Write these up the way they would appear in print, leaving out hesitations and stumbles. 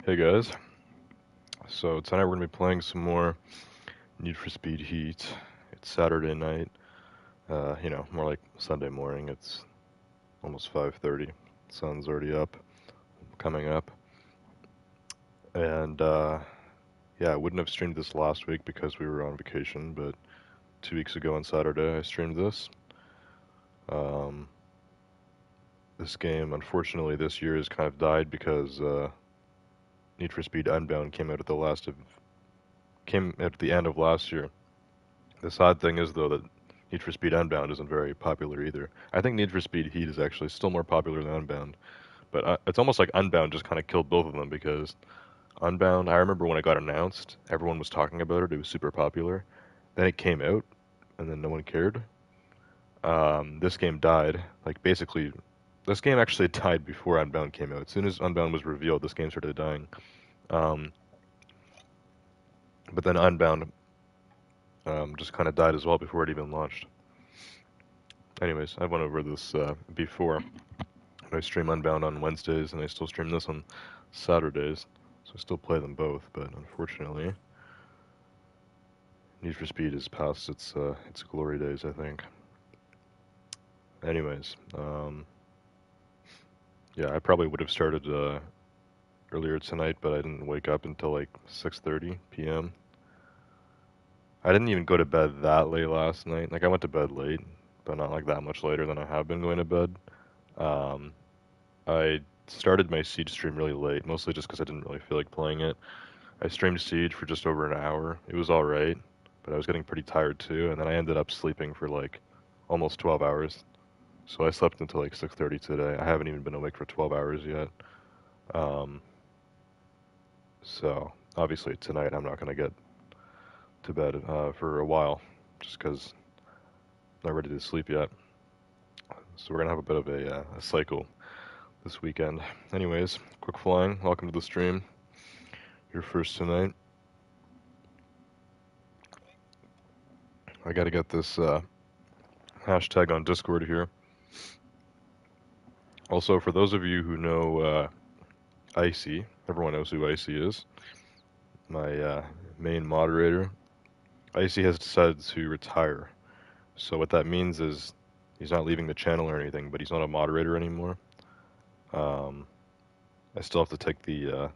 Hey guys, so tonight we're gonna be playing some more Need for Speed Heat. It's Saturday night, more like Sunday morning. It's almost 5:30. Sun's already up, coming up. And yeah, I wouldn't have streamed this last week because we were on vacation, but 2 weeks ago on Saturday I streamed this. Um, this game, unfortunately, this year has kind of died because Need for Speed Unbound came at the end of last year. The sad thing is, though, that Need for Speed Unbound isn't very popular either. I think Need for Speed Heat is actually still more popular than Unbound, but it's almost like Unbound just kind of killed both of them because Unbound, I remember when it got announced, everyone was talking about it. It was super popular. Then it came out, and then no one cared. This game died. Like basically, this game actually died before Unbound came out. As soon as Unbound was revealed, this game started dying. Um, but then Unbound just kind of died as well before it even launched. Anyways, I went over this before. I stream Unbound on Wednesdays, and I still stream this on Saturdays, so I still play them both. But unfortunately, Need for Speed is past its glory days, I think. Anyways, yeah, I probably would have started earlier tonight, but I didn't wake up until like 6:30 p.m. I didn't even go to bed that late last night. Like I went to bed late, but not like that much later than I have been going to bed. Um, I started my Siege stream really late, mostly just because I didn't really feel like playing it. I streamed Siege for just over an hour. It was alright, but I was getting pretty tired too, and then I ended up sleeping for like almost 12 hours. So I slept until like 6:30 today. I haven't even been awake for 12 hours yet. Um, so obviously tonight I'm not gonna get to bed for a while, just because I'm not ready to sleep yet. So we're gonna have a bit of a cycle this weekend. Anyways, quick flying. Welcome to the stream. You're first tonight. I gotta get this hashtag on Discord here. Also, for those of you who know Icy, everyone knows who Icy is, my main moderator. Icy has decided to retire. So what that means is he's not leaving the channel or anything, but he's not a moderator anymore. Um, I still have to take the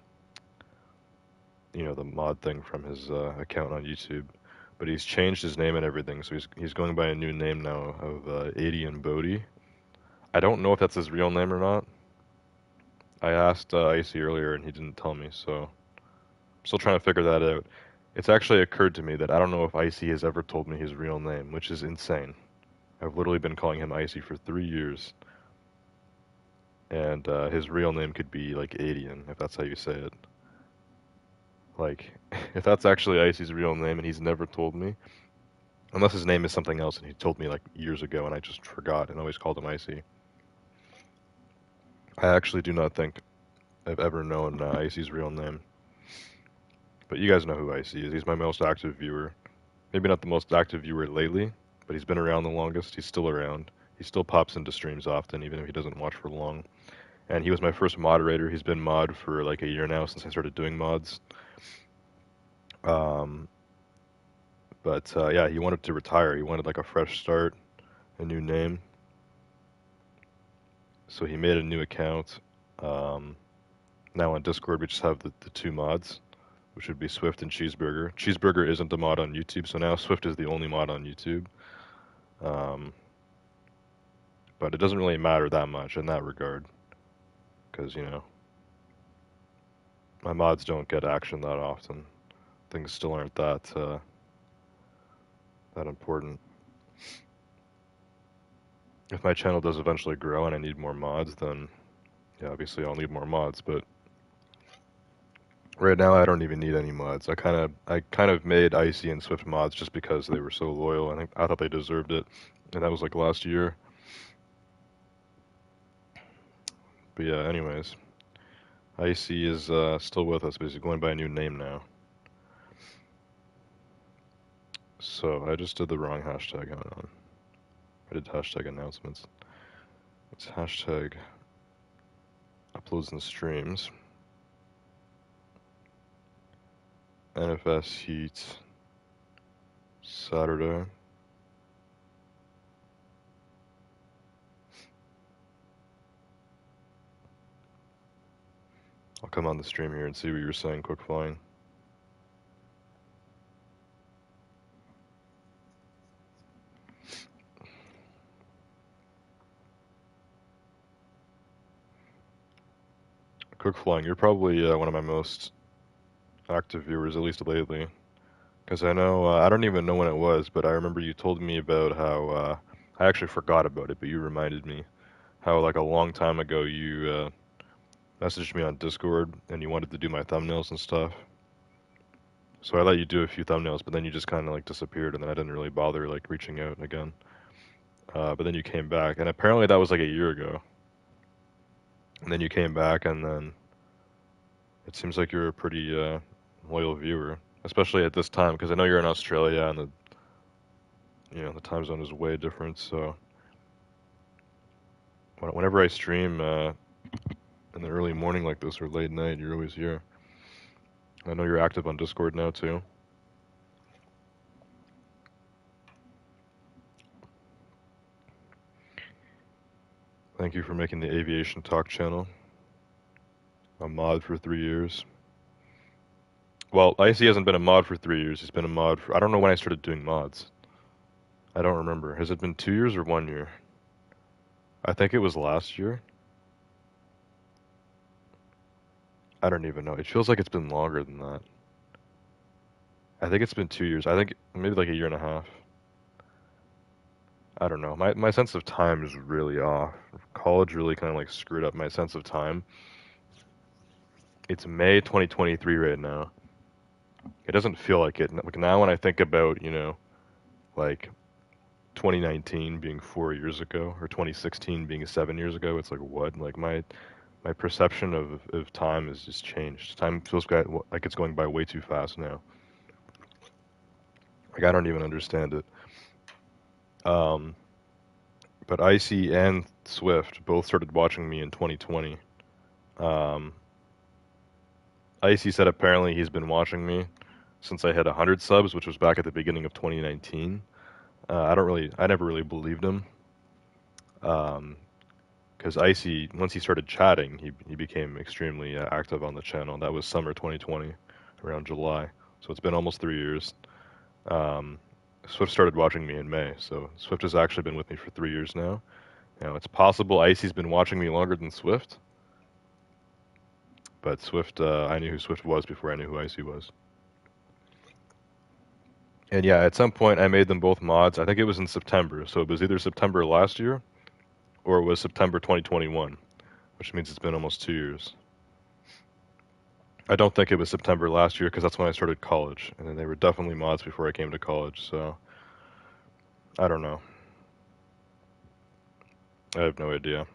mod thing from his account on YouTube, but he's changed his name and everything. So he's going by a new name now of Adian Bodhi. I don't know if that's his real name or not. I asked Icy earlier and he didn't tell me, so I'm still trying to figure that out. It's actually occurred to me that I don't know if Icy has ever told me his real name, which is insane. I've literally been calling him Icy for 3 years, and his real name could be like Adian, if that's how you say it. Like, if that's actually Icy's real name and he's never told me, unless his name is something else and he told me like years ago and I just forgot and always called him Icy. I actually do not think I've ever known Icy's real name. But you guys know who Icy is. He's my most active viewer. Maybe not the most active viewer lately, but he's been around the longest. He's still around. He still pops into streams often, even if he doesn't watch for long. And he was my first moderator. He's been mod for like a year now since I started doing mods. Um, but yeah, he wanted to retire. He wanted like a fresh start, a new name. So he made a new account. Um, Now on Discord, we just have the two mods, which would be Swift and Cheeseburger. Cheeseburger isn't a mod on YouTube, so now Swift is the only mod on YouTube. Um, but it doesn't really matter that much in that regard, because, my mods don't get action that often. Things still aren't that important. If my channel does eventually grow and I need more mods, then yeah, obviously I'll need more mods, but right now I don't even need any mods. I kind of made Icy and Swift mods just because they were so loyal and I thought they deserved it. And that was like last year. But yeah, anyways. Icy is still with us, but he's going by a new name now. So I just did the wrong hashtag. Hold on. I did hashtag announcements. It's hashtag uploads and streams. NFS Heat Saturday. I'll come on the stream here and see what you're saying, Quick Flying. Quick Flying, you're probably one of my most active viewers, at least lately. Because I know, I don't even know when it was, but I remember you told me about how, I actually forgot about it, but you reminded me, how like a long time ago you messaged me on Discord and you wanted to do my thumbnails and stuff. So I let you do a few thumbnails, but then you just kind of like disappeared, and then I didn't really bother like reaching out again. But then you came back, and apparently that was like a year ago. And then you came back, and then it seems like you're a pretty loyal viewer, especially at this time, because I know you're in Australia, and the time zone is way different. So whenever I stream in the early morning like this or late night, you're always here. I know you're active on Discord now too. Thank you for making the Aviation Talk channel a mod for 3 years. Well, Icy hasn't been a mod for 3 years. He's been a mod for, I don't know when I started doing mods. I don't remember. Has it been 2 years or 1 year? I think it was last year. I don't even know. It feels like it's been longer than that. I think it's been 2 years. I think maybe like a year and a half. I don't know. My sense of time is really off. College really kind of like screwed up my sense of time. It's May 2023 right now. It doesn't feel like it. Like now when I think about, like 2019 being 4 years ago or 2016 being 7 years ago, it's like what? Like my perception of time has just changed. Time feels like it's going by way too fast now. Like I don't even understand it. But Icy and Swift both started watching me in 2020. Um, Icy said apparently he's been watching me since I had 100 subs, which was back at the beginning of 2019. I never really believed him. Because Icy, once he started chatting, he became extremely active on the channel. That was summer 2020, around July. So it's been almost 3 years. Swift started watching me in May, so Swift has actually been with me for 3 years now. It's possible Icy's been watching me longer than Swift, but Swift, I knew who Swift was before I knew who Icy was. And yeah, at some point I made them both mods. I think it was in September, so it was either September last year or it was September 2021, which means it's been almost 2 years. I don't think it was September last year because that's when I started college, and then they were definitely mods before I came to college, so I don't know. I have no idea.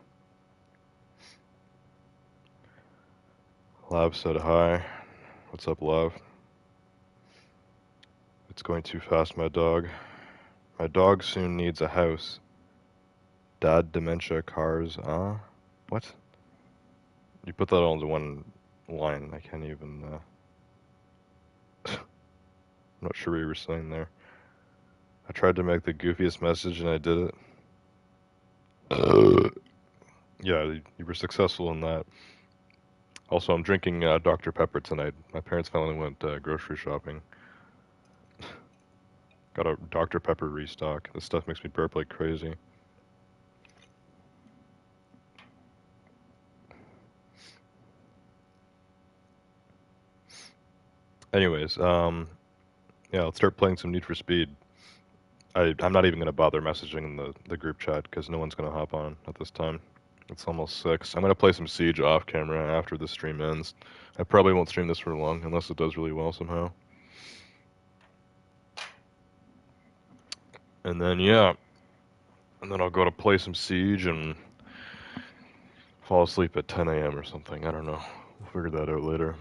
Lav said hi. What's up, Lav? It's going too fast, my dog. My dog soon needs a house. Dad, dementia, cars, what? You put that all into one line. I can't even, I'm not sure what you were saying there. I tried to make the goofiest message and I did it. Yeah, you were successful in that. Also, I'm drinking Dr. Pepper tonight. My parents finally went grocery shopping. Got a Dr. Pepper restock. This stuff makes me burp like crazy. Anyways, yeah, let's start playing some Need for Speed. I'm not even going to bother messaging the group chat because no one's going to hop on at this time. It's almost 6. I'm going to play some Siege off camera after the stream ends. I probably won't stream this for long unless it does really well somehow. And then, yeah. And then I'll go to play some Siege and fall asleep at 10 a.m. or something. I don't know. We'll figure that out later.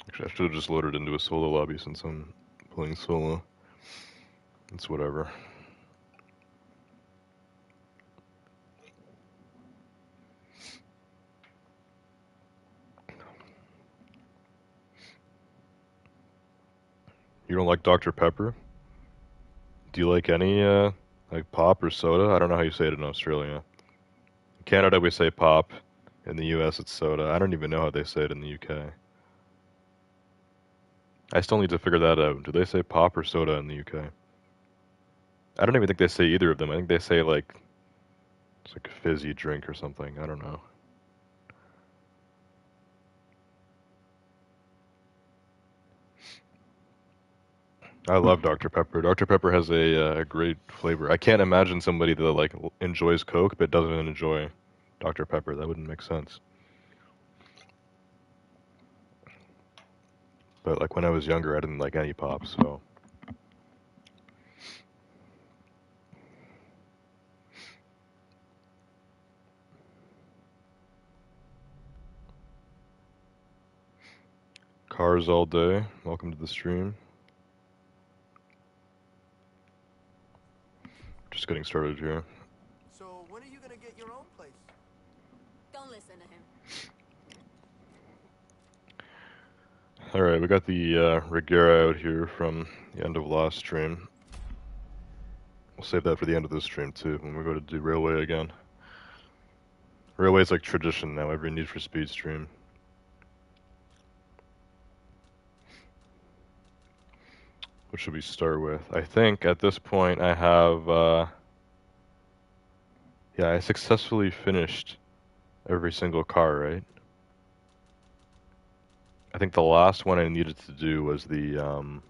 Actually, I should have just loaded into a solo lobby since I'm playing solo. It's whatever. You don't like Dr. Pepper? Do you like any like pop or soda? I don't know how you say it in Australia. In Canada we say pop. In the US it's soda. I don't even know how they say it in the UK. I still need to figure that out. Do they say pop or soda in the UK? I don't even think they say either of them. I think they say like it's like a fizzy drink or something. I don't know. I love Dr. Pepper. Dr. Pepper has a great flavor. I can't imagine somebody that like enjoys Coke but doesn't enjoy Dr. Pepper. That wouldn't make sense. But like when I was younger, I didn't like any pop, so cars all day. Welcome to the stream. Just getting started here. So when are you gonna get your own place? Don't listen to him. Alright, we got the Regera out here from the end of last stream. We'll save that for the end of this stream too, when we go to do Railway again. Railway's like tradition now, every Need for Speed stream. What should we start with? I think at this point I have, yeah, I successfully finished every single car, right? I think the last one I needed to do was the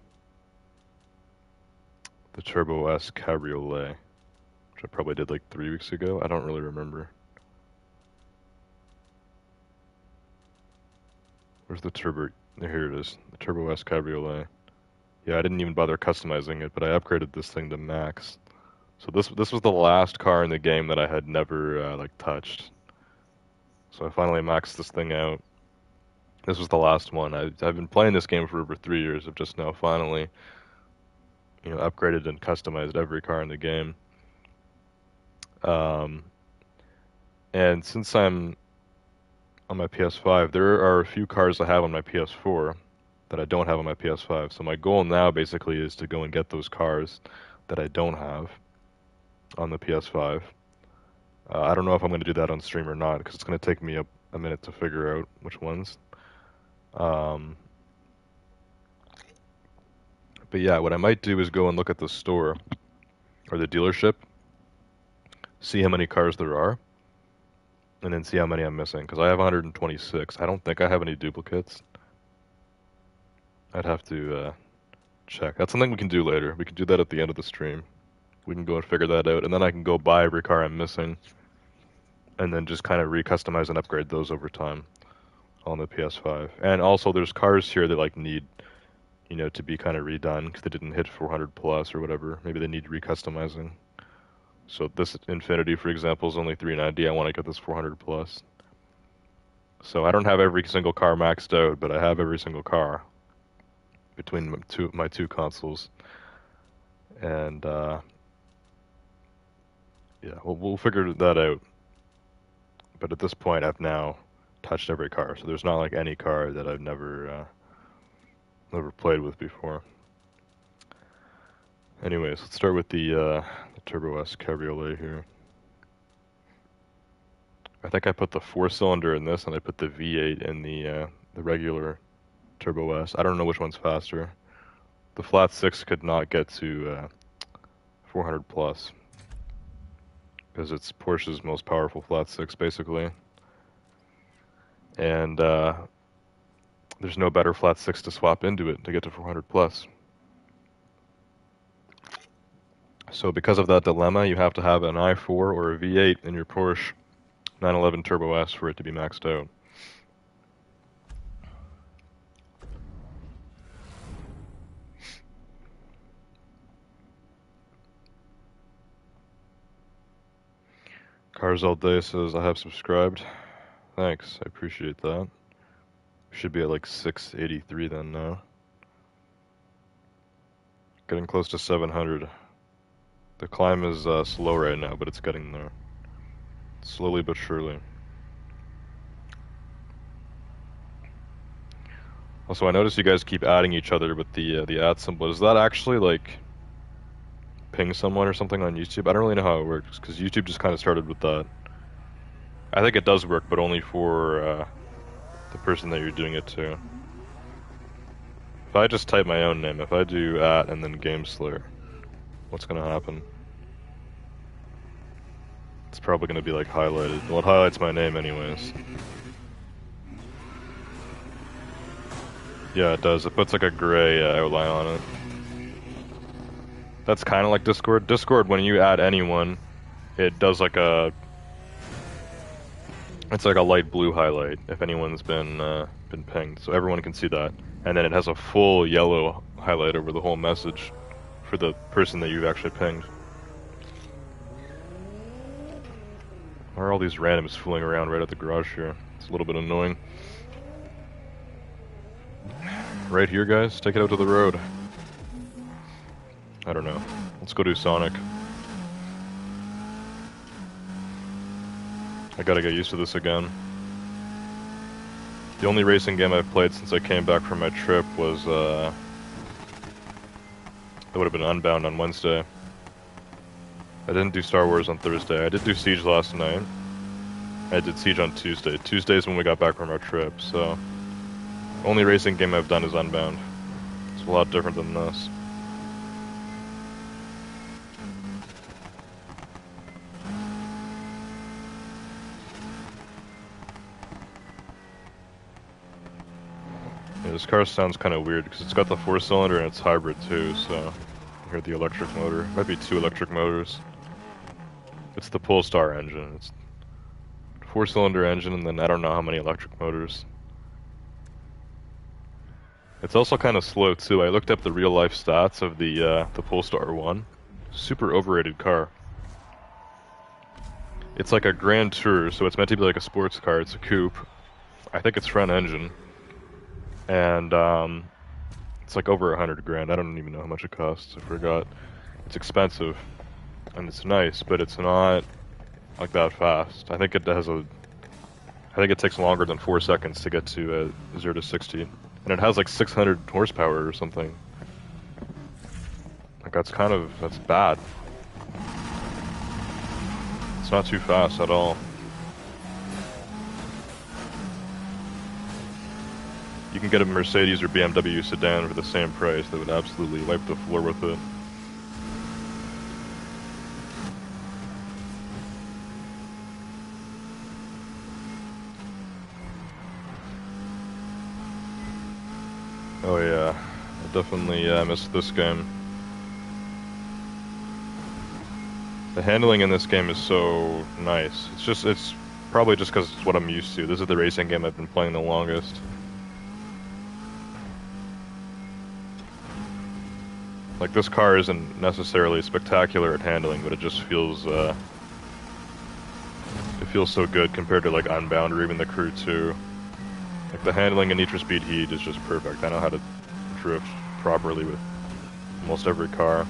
Turbo S Cabriolet, which I probably did like 3 weeks ago. I don't really remember. Where's the Turbo? Here it is, the Turbo S Cabriolet. Yeah, I didn't even bother customizing it, but I upgraded this thing to max. So this was the last car in the game that I had never like touched. So I finally maxed this thing out. This was the last one. I've been playing this game for over 3 years. I've just now finally, you know, upgraded and customized every car in the game. And since I'm on my PS5, there are a few cars I have on my PS4 that I don't have on my PS5. So my goal now basically is to go and get those cars that I don't have on the PS5. I don't know if I'm going to do that on stream or not because it's going to take me a minute to figure out which ones. But yeah, what I might do is go and look at the store or the dealership, see how many cars there are, and then see how many I'm missing because I have 126. I don't think I have any duplicates. I'd have to check. That's something we can do later. We can do that at the end of the stream. We can go and figure that out, and then I can go buy every car I'm missing, and then just kind of re-customize and upgrade those over time on the PS5. And also, there's cars here that like need, you know, to be kind of redone because they didn't hit 400 plus or whatever. Maybe they need re-customizing. So this Infinity, for example, is only 390. I want to get this 400 plus. So I don't have every single car maxed out, but I have every single car between my two consoles. And yeah, we'll figure that out. But at this point, I've now touched every car, so there's not like any car that I've never played with before. Anyways, let's start with the Turbo S Cabriolet here. I think I put the 4-cylinder in this, and I put the V8 in the regular Turbo S. I don't know which one's faster. The flat six could not get to 400 plus because it's Porsche's most powerful flat six, basically. And there's no better flat six to swap into it to get to 400 plus. So because of that dilemma, you have to have an i4 or a V8 in your Porsche 911 Turbo S for it to be maxed out. Cars All Day says, I have subscribed. Thanks, I appreciate that. Should be at like 683 then now. Getting close to 700. The climb is slow right now, but it's getting there. Slowly but surely. Also, I noticed you guys keep adding each other with the @ symbol. Does that actually like ping someone or something on YouTube? I don't really know how it works because YouTube just kind of started with that. I think it does work, but only for the person that you're doing it to. If I just type my own name, if I do @ and then GameSlayer, what's gonna happen? It's probably gonna be like highlighted. Well, it highlights my name anyways. Yeah, it does. It puts like a gray outline on it. That's kind of like Discord. Discord, when you add anyone, it does like a... It's like a light blue highlight if anyone's been pinged, so everyone can see that. And then it has a full yellow highlight over the whole message for the person that you've actually pinged. Why are all these randoms fooling around right at the garage here? It's a little bit annoying. Right here, guys? Take it out to the road. I don't know. Let's go do Sonic. I gotta get used to this again. The only racing game I've played since I came back from my trip was, it would have been Unbound on Wednesday. I didn't do Star Wars on Thursday. I did do Siege last night. I did Siege on Tuesday. Tuesday's when we got back from our trip, so... Only racing game I've done is Unbound. It's a lot different than this. Yeah, this car sounds kind of weird because it's got the 4-cylinder and it's hybrid too, so... I heard the electric motor. Might be 2 electric motors. It's the Polestar engine. It's 4-cylinder engine and then I don't know how many electric motors. It's also kind of slow too. I looked up the real life stats of the Polestar 1. Super overrated car. It's like a Grand Tour, so it's meant to be like a sports car. It's a coupe. I think it's front engine. And it's like over 100 grand. I don't even know how much it costs. I forgot. It's expensive. And it's nice, but it's not like that fast. I think it takes longer than 4 seconds to get to 0 to 60. And it has like 600 horsepower or something. Like that's bad. It's not too fast at all. You can get a Mercedes or BMW sedan for the same price that would absolutely wipe the floor with it. Oh yeah, I definitely missed this game. The handling in this game is so nice. It's probably just because it's what I'm used to. This is the racing game I've been playing the longest. Like this car isn't necessarily spectacular at handling, but it just feels it feels so good compared to like Unbound or even the Crew 2. Like the handling in Need for Speed Heat is just perfect. I know how to drift properly with almost every car.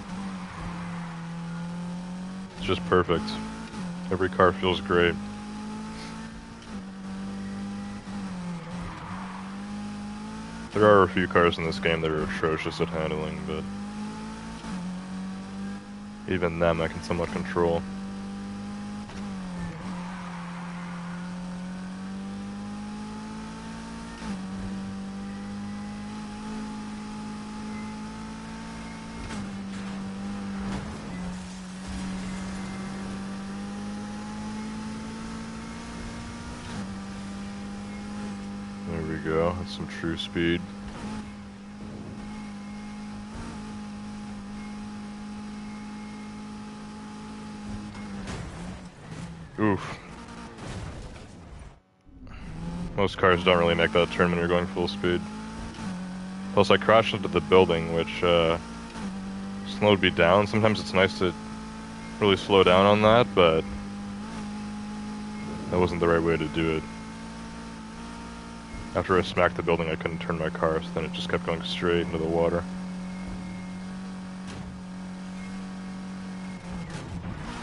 It's just perfect. Every car feels great. There are a few cars in this game that are atrocious at handling, but even them I can somewhat control. There we go, that's some true speed. Oof. Most cars don't really make that turn when you're going full speed. Plus I crashed into the building, which slowed me down. Sometimes it's nice to really slow down on that, but that wasn't the right way to do it. After I smacked the building, I couldn't turn my car, so then it just kept going straight into the water.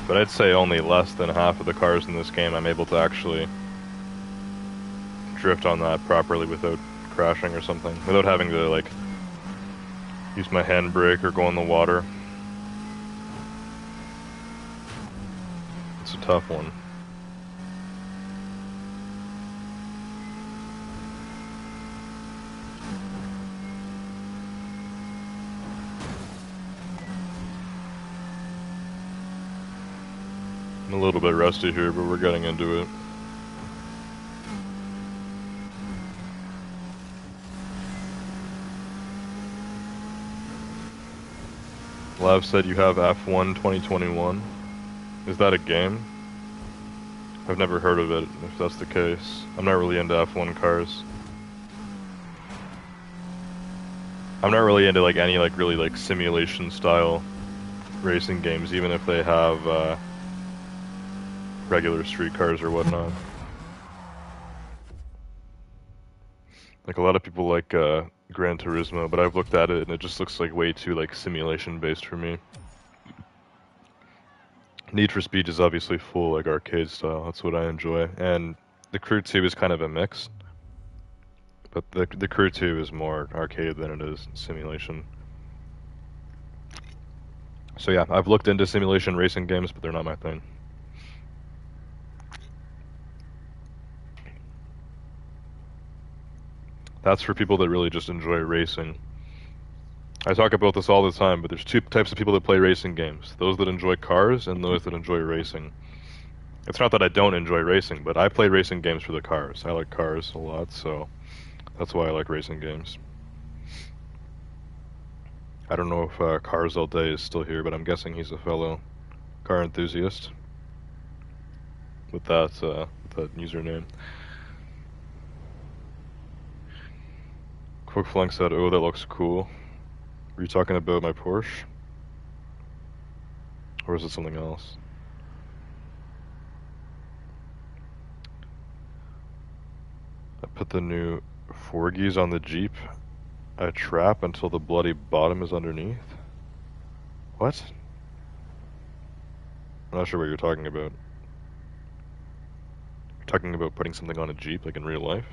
But I'd say only less than half of the cars in this game I'm able to actually drift on that properly without crashing or something without having to like use my handbrake or go in the water. It's a tough one. I'm a little bit rusty here, but we're getting into it. Lav said you have F1 2021. Is that a game? I've never heard of it, if that's the case. I'm not really into F1 cars. I'm not really into like any like really like simulation style racing games, even if they have regular street cars or whatnot. Like a lot of people like Gran Turismo, but I've looked at it and it just looks like way too like simulation based for me. Need for Speed is obviously full like arcade style. That's what I enjoy, and the Crew 2 is kind of a mix. But the Crew 2 is more arcade than it is simulation. So yeah, I've looked into simulation racing games, but they're not my thing. That's for people that really just enjoy racing. I talk about this all the time, but there's two types of people that play racing games. Those that enjoy cars and those that enjoy racing. It's not that I don't enjoy racing, but I play racing games for the cars. I like cars a lot, so that's why I like racing games. I don't know if Cars All Day is still here, but I'm guessing he's a fellow car enthusiast with that username. Quick Flunk said, "Oh, that looks cool." Were you talking about my Porsche? Or is it something else? I put the new Forgies on the Jeep. I trap until the bloody bottom is underneath. What? I'm not sure what you're talking about. You're talking about putting something on a Jeep, like in real life?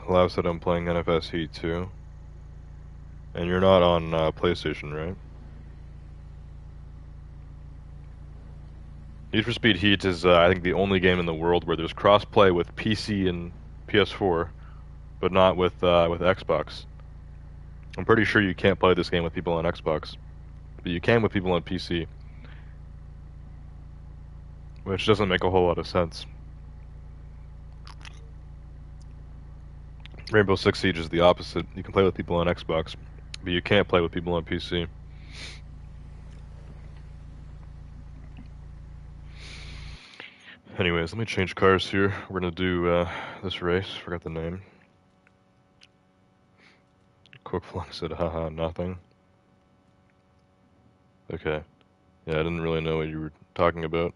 Lav said I'm playing NFS Heat too. And you're not on PlayStation, right? Need for Speed Heat is, I think, the only game in the world where there's cross-play with PC and PS4, but not with Xbox. I'm pretty sure you can't play this game with people on Xbox, but you can with people on PC, which doesn't make a whole lot of sense. Rainbow Six Siege is the opposite. You can play with people on Xbox, but you can't play with people on PC. Anyways, let me change cars here. We're gonna do this race. Forgot the name. Quick Flunk said, haha, nothing. Okay. Yeah, I didn't really know what you were talking about.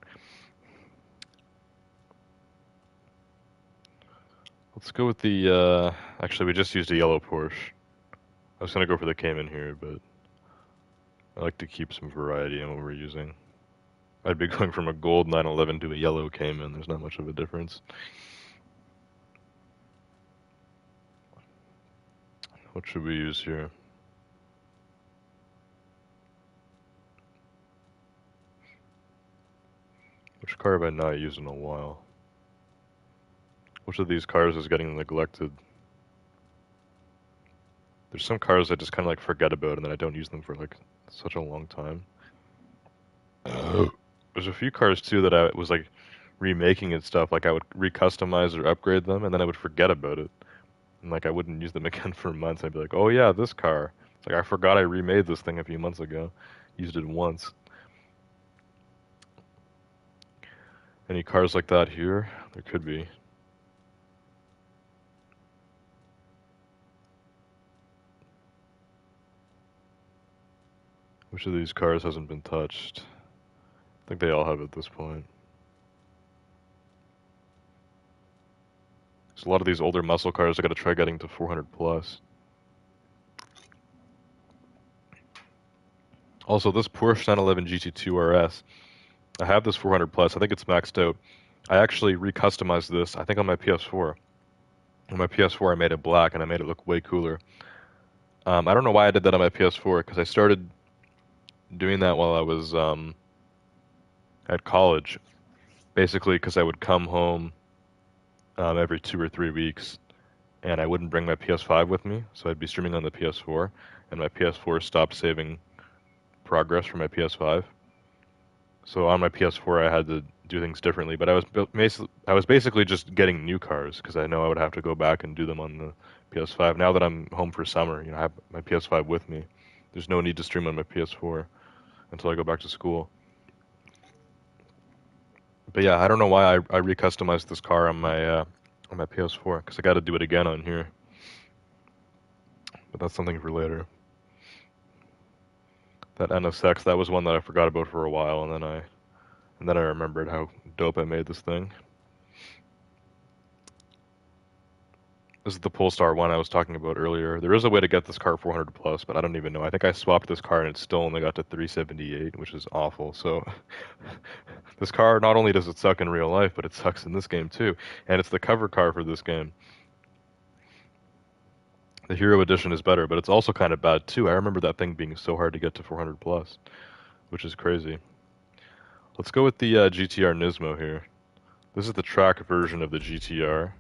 Let's go with the, actually we just used a yellow Porsche. I was gonna go for the Cayman here, but I like to keep some variety in what we're using. I'd be going from a gold 911 to a yellow Cayman. There's not much of a difference. What should we use here? Which car have I not used in a while? Which of these cars is getting neglected? There's some cars I just kind of like forget about and then I don't use them for like such a long time. There's a few cars too that I was like remaking and stuff, like I would recustomize or upgrade them and then I would forget about it. And like I wouldn't use them again for months. I'd be like, oh yeah, this car. It's like I forgot I remade this thing a few months ago. Used it once. Any cars like that here? There could be. Which of these cars hasn't been touched? I think they all have at this point. There's a lot of these older muscle cars I gotta try getting to 400 plus. Also, this Porsche 911 GT2 RS, I have this 400 plus. I think it's maxed out. I actually recustomized this, I think on my PS4. On my PS4 I made it black and I made it look way cooler. I don't know why I did that on my PS4, because I started doing that while I was at college. Basically because I would come home every 2 or 3 weeks and I wouldn't bring my PS5 with me, so I'd be streaming on the PS4, and my PS4 stopped saving progress from my PS5. So on my PS4, I had to do things differently. But I was basically just getting new cars because I know I would have to go back and do them on the PS5. Now that I'm home for summer, I have my PS5 with me. There's no need to stream on my PS4 until I go back to school. But yeah, I don't know why I recustomized this car on my PS4 because I got to do it again on here. But that's something for later. That NSX, that was one that I forgot about for a while, and then I remembered how dope I made this thing. This is the Polestar one I was talking about earlier. There is a way to get this car 400 plus, but I don't even know. I think I swapped this car and it still only got to 378, which is awful. So this car, not only does it suck in real life, but it sucks in this game too. And it's the cover car for this game. The Hero Edition is better, but it's also kind of bad too. I remember that thing being so hard to get to 400 plus, which is crazy. Let's go with the GTR Nismo here. This is the track version of the GTR.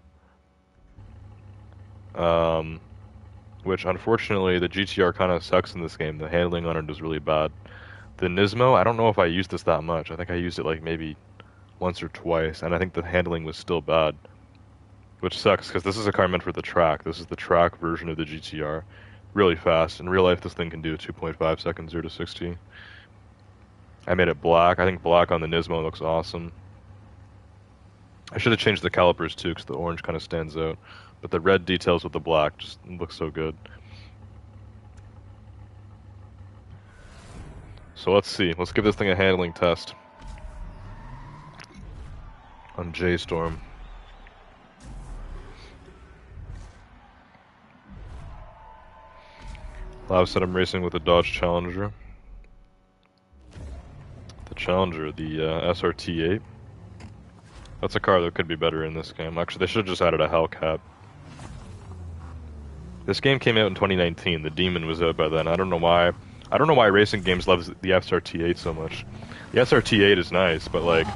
Which unfortunately the GTR kind of sucks in this game. The handling on it is really bad. The Nismo, I don't know if I used this that much. I think I used it like maybe once or twice, and I think the handling was still bad. Which sucks, because this is a car meant for the track. This is the track version of the GTR. Really fast. In real life, this thing can do 2.5 seconds 0 to 60. I made it black. I think black on the Nismo looks awesome. I should have changed the calipers too, because the orange kind of stands out. But the red details with the black just look so good. So let's see. Let's give this thing a handling test. On JStorm. Lav said I'm racing with a Dodge Challenger. The Challenger, the SRT8. That's a car that could be better in this game. Actually, they should have just added a Hellcat. This game came out in 2019. The Demon was out by then. I don't know why. I don't know why racing games love the SRT8 so much. The SRT8 is nice, but like,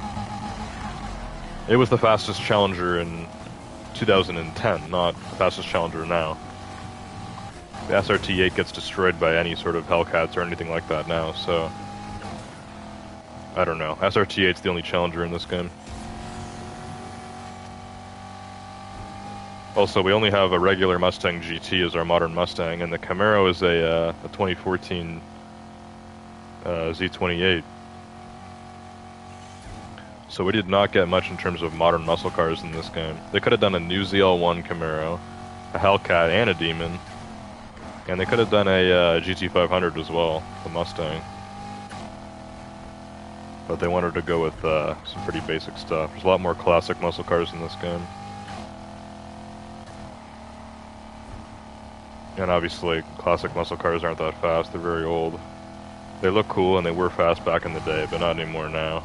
it was the fastest Challenger in 2010, not the fastest Challenger now. The SRT8 gets destroyed by any sort of Hellcats or anything like that now, so I don't know. SRT8's the only Challenger in this game. Also, we only have a regular Mustang GT as our modern Mustang, and the Camaro is a 2014 Z28. So we did not get much in terms of modern muscle cars in this game. They could have done a new ZL1 Camaro, a Hellcat, and a Demon. And they could have done a GT500 as well, the Mustang. But they wanted to go with some pretty basic stuff. There's a lot more classic muscle cars in this game. And obviously, classic muscle cars aren't that fast, they're very old. They look cool and they were fast back in the day, but not anymore now.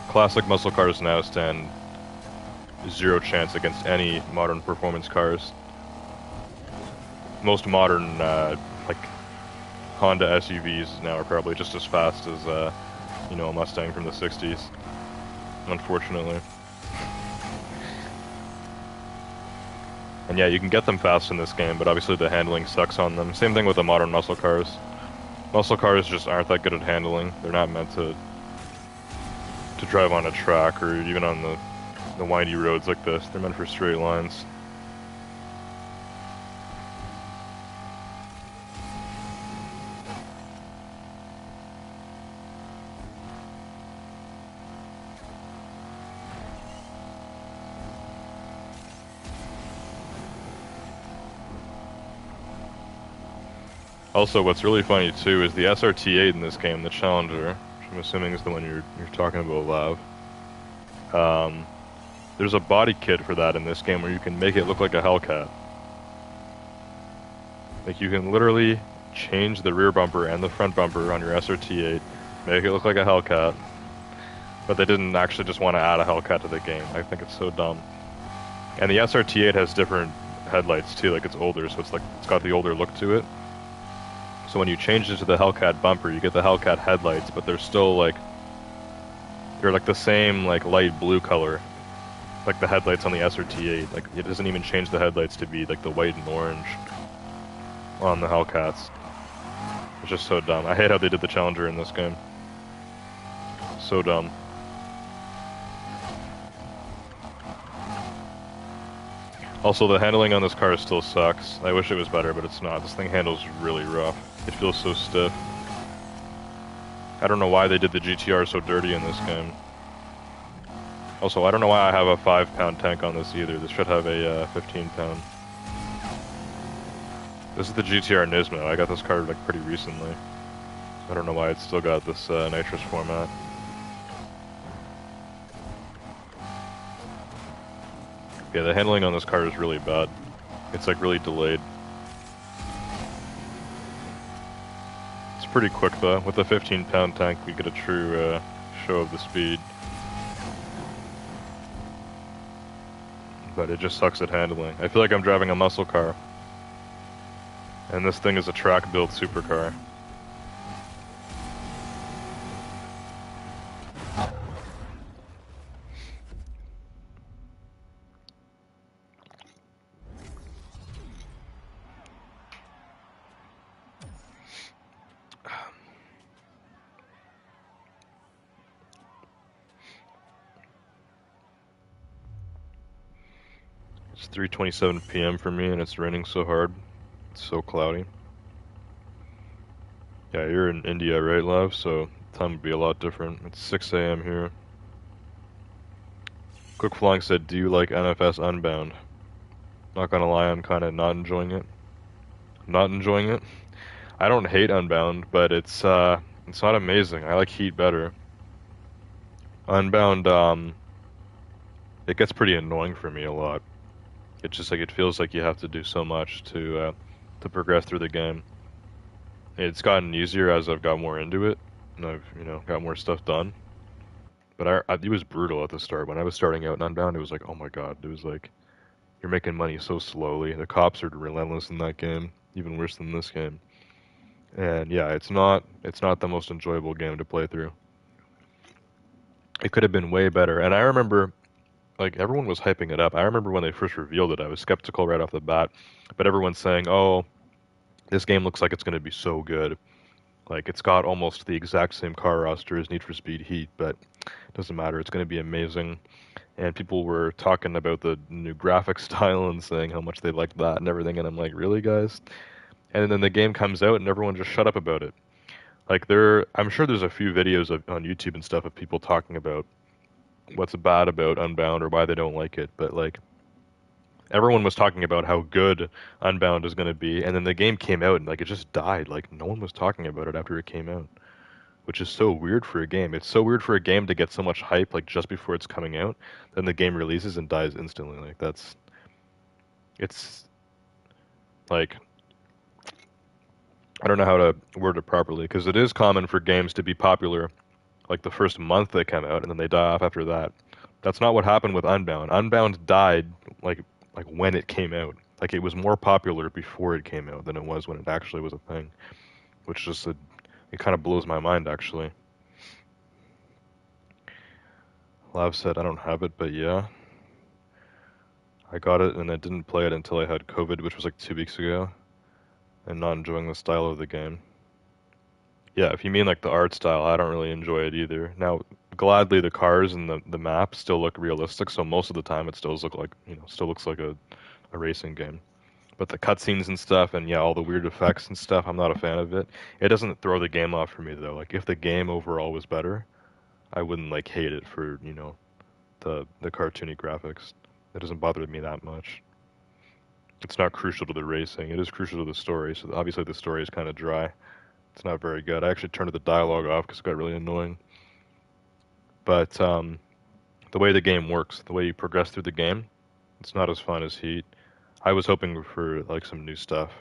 Classic muscle cars now stand zero chance against any modern performance cars. Most modern, like, Honda SUVs now are probably just as fast as, a Mustang from the 60s. Unfortunately. And yeah, you can get them fast in this game, but obviously the handling sucks on them. Same thing with the modern muscle cars. Muscle cars just aren't that good at handling. They're not meant to drive on a track or even on the windy roads like this. They're meant for straight lines. Also, what's really funny too is the SRT8 in this game, the Challenger, which I'm assuming is the one you're talking about, Lav. There's a body kit for that in this game where you can make it look like a Hellcat. Like, you can literally change the rear bumper and the front bumper on your SRT8, make it look like a Hellcat, but they didn't actually just want to add a Hellcat to the game. I think it's so dumb. And the SRT8 has different headlights too, like it's older, so it's like it's got the older look to it. So when you change it to the Hellcat bumper, you get the Hellcat headlights, but they're still like they're like the same like light blue color, like the headlights on the SRT8. Like it doesn't even change the headlights to be like the white and orange on the Hellcats. It's just so dumb. I hate how they did the Challenger in this game. So dumb. Also, the handling on this car still sucks. I wish it was better, but it's not. This thing handles really rough. It feels so stiff. I don't know why they did the GTR so dirty in this game. Also, I don't know why I have a 5-pound tank on this either. This should have a 15-pound. This is the GTR Nismo. I got this car like pretty recently. I don't know why it's still got this nitrous format. Yeah, the handling on this car is really bad. It's like really delayed. It's pretty quick though. With a 15-pound tank, we get a true show of the speed. But it just sucks at handling. I feel like I'm driving a muscle car. And this thing is a track-built supercar. It's 3:27 p.m. for me and it's raining so hard. It's so cloudy. Yeah, you're in India, right, love? So time would be a lot different. It's 6 a.m. here. Quick Flying said, do you like NFS Unbound? Not gonna lie, I'm kinda not enjoying it. Not enjoying it. I don't hate Unbound, but it's not amazing. I like Heat better. Unbound, it gets pretty annoying for me a lot. It's just like it feels like you have to do so much to progress through the game. It's gotten easier as I've got more into it, and I've got more stuff done. But it was brutal at the start. When I was starting out in Unbound, it was like, oh my god, it was like you're making money so slowly. The cops are relentless in that game, even worse than this game. And yeah, it's not the most enjoyable game to play through. It could have been way better. And I remember, like, everyone was hyping it up. I remember when they first revealed it, I was skeptical right off the bat. But everyone's saying, oh, this game looks like it's going to be so good. Like, it's got almost the exact same car roster as Need for Speed Heat, but it doesn't matter. It's going to be amazing. And people were talking about the new graphic style and saying how much they liked that and everything. And I'm like, really, guys? And then the game comes out and everyone just shut up about it. Like, I'm sure there's a few videos on YouTube and stuff of people talking about what's bad about Unbound or why they don't like it, but like everyone was talking about how good Unbound is going to be, and then the game came out and like it just died. Like no one was talking about it after it came out, which is so weird for a game. It's so weird for a game to get so much hype like just before it's coming out, then the game releases and dies instantly. Like it's like I don't know how to word it properly because it is common for games to be popular like the first month they come out and then they die off after that. That's not what happened with Unbound. Unbound died like when it came out. Like it was more popular before it came out than it was when it actually was a thing, which just it kind of blows my mind actually. Lav said I don't have it, but yeah, I got it and I didn't play it until I had COVID, which was like 2 weeks ago, and not enjoying the style of the game. Yeah, if you mean like the art style, I don't really enjoy it either. Now, gladly the cars and the map still look realistic, so most of the time it still looks like a racing game. But the cutscenes and stuff, and yeah, all the weird effects and stuff, I'm not a fan of it. It doesn't throw the game off for me though. Like if the game overall was better, I wouldn't like hate it for, the cartoony graphics. It doesn't bother me that much. It's not crucial to the racing. It is crucial to the story, so obviously the story is kind of dry. It's not very good. I actually turned the dialogue off because it got really annoying. But the way the game works, the way you progress through the game, it's not as fun as Heat. I was hoping for like some new stuff.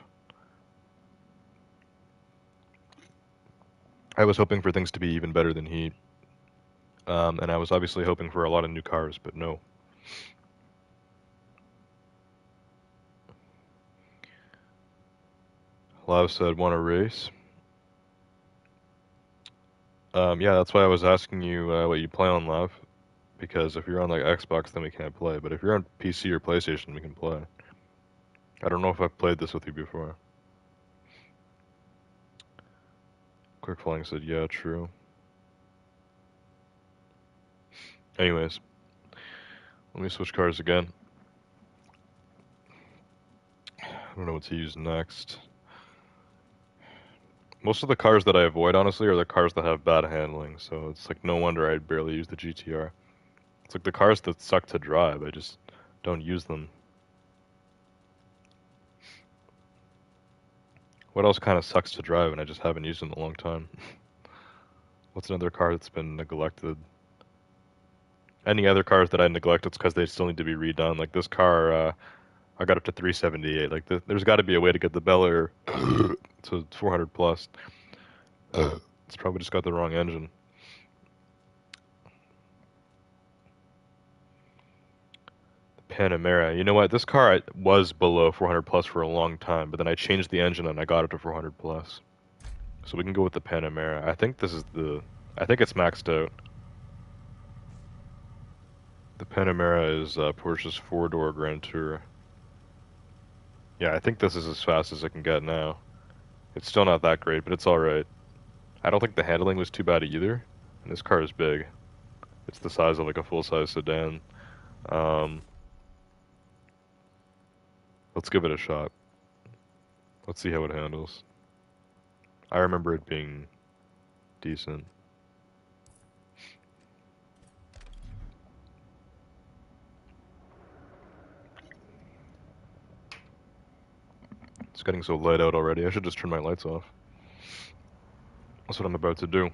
I was hoping for things to be even better than Heat. And I was obviously hoping for a lot of new cars, but no. Lav said, want to race? Yeah, that's why I was asking you what you play on, Lav. Because if you're on like Xbox, then we can't play. But if you're on PC or PlayStation, we can play. I don't know if I've played this with you before. Quick Flying said, yeah, true. Anyways, let me switch cars again. I don't know what to use next. Most of the cars that I avoid, honestly, are the cars that have bad handling, so it's like no wonder I barely use the GTR. It's like the cars that suck to drive, I just don't use them. What else kind of sucks to drive and I just haven't used in a long time? What's another car that's been neglected? Any other cars that I neglect, it's because they still need to be redone. Like this car, I got up to 378. Like there's got to be a way to get the Bel Air to 400 plus. It's probably just got the wrong engine. The Panamera. You know what? This car was below 400 plus for a long time, but then I changed the engine and I got it to 400 plus. So we can go with the Panamera. I think this is I think it's maxed out. The Panamera is Porsche's four-door Grand Tour. Yeah, I think this is as fast as I can get now. It's still not that great, but it's alright. I don't think the handling was too bad either. And this car is big. It's the size of like a full-size sedan. Let's give it a shot. Let's see how it handles. I remember it being decent. It's getting so light out already. I should just turn my lights off. That's what I'm about to do.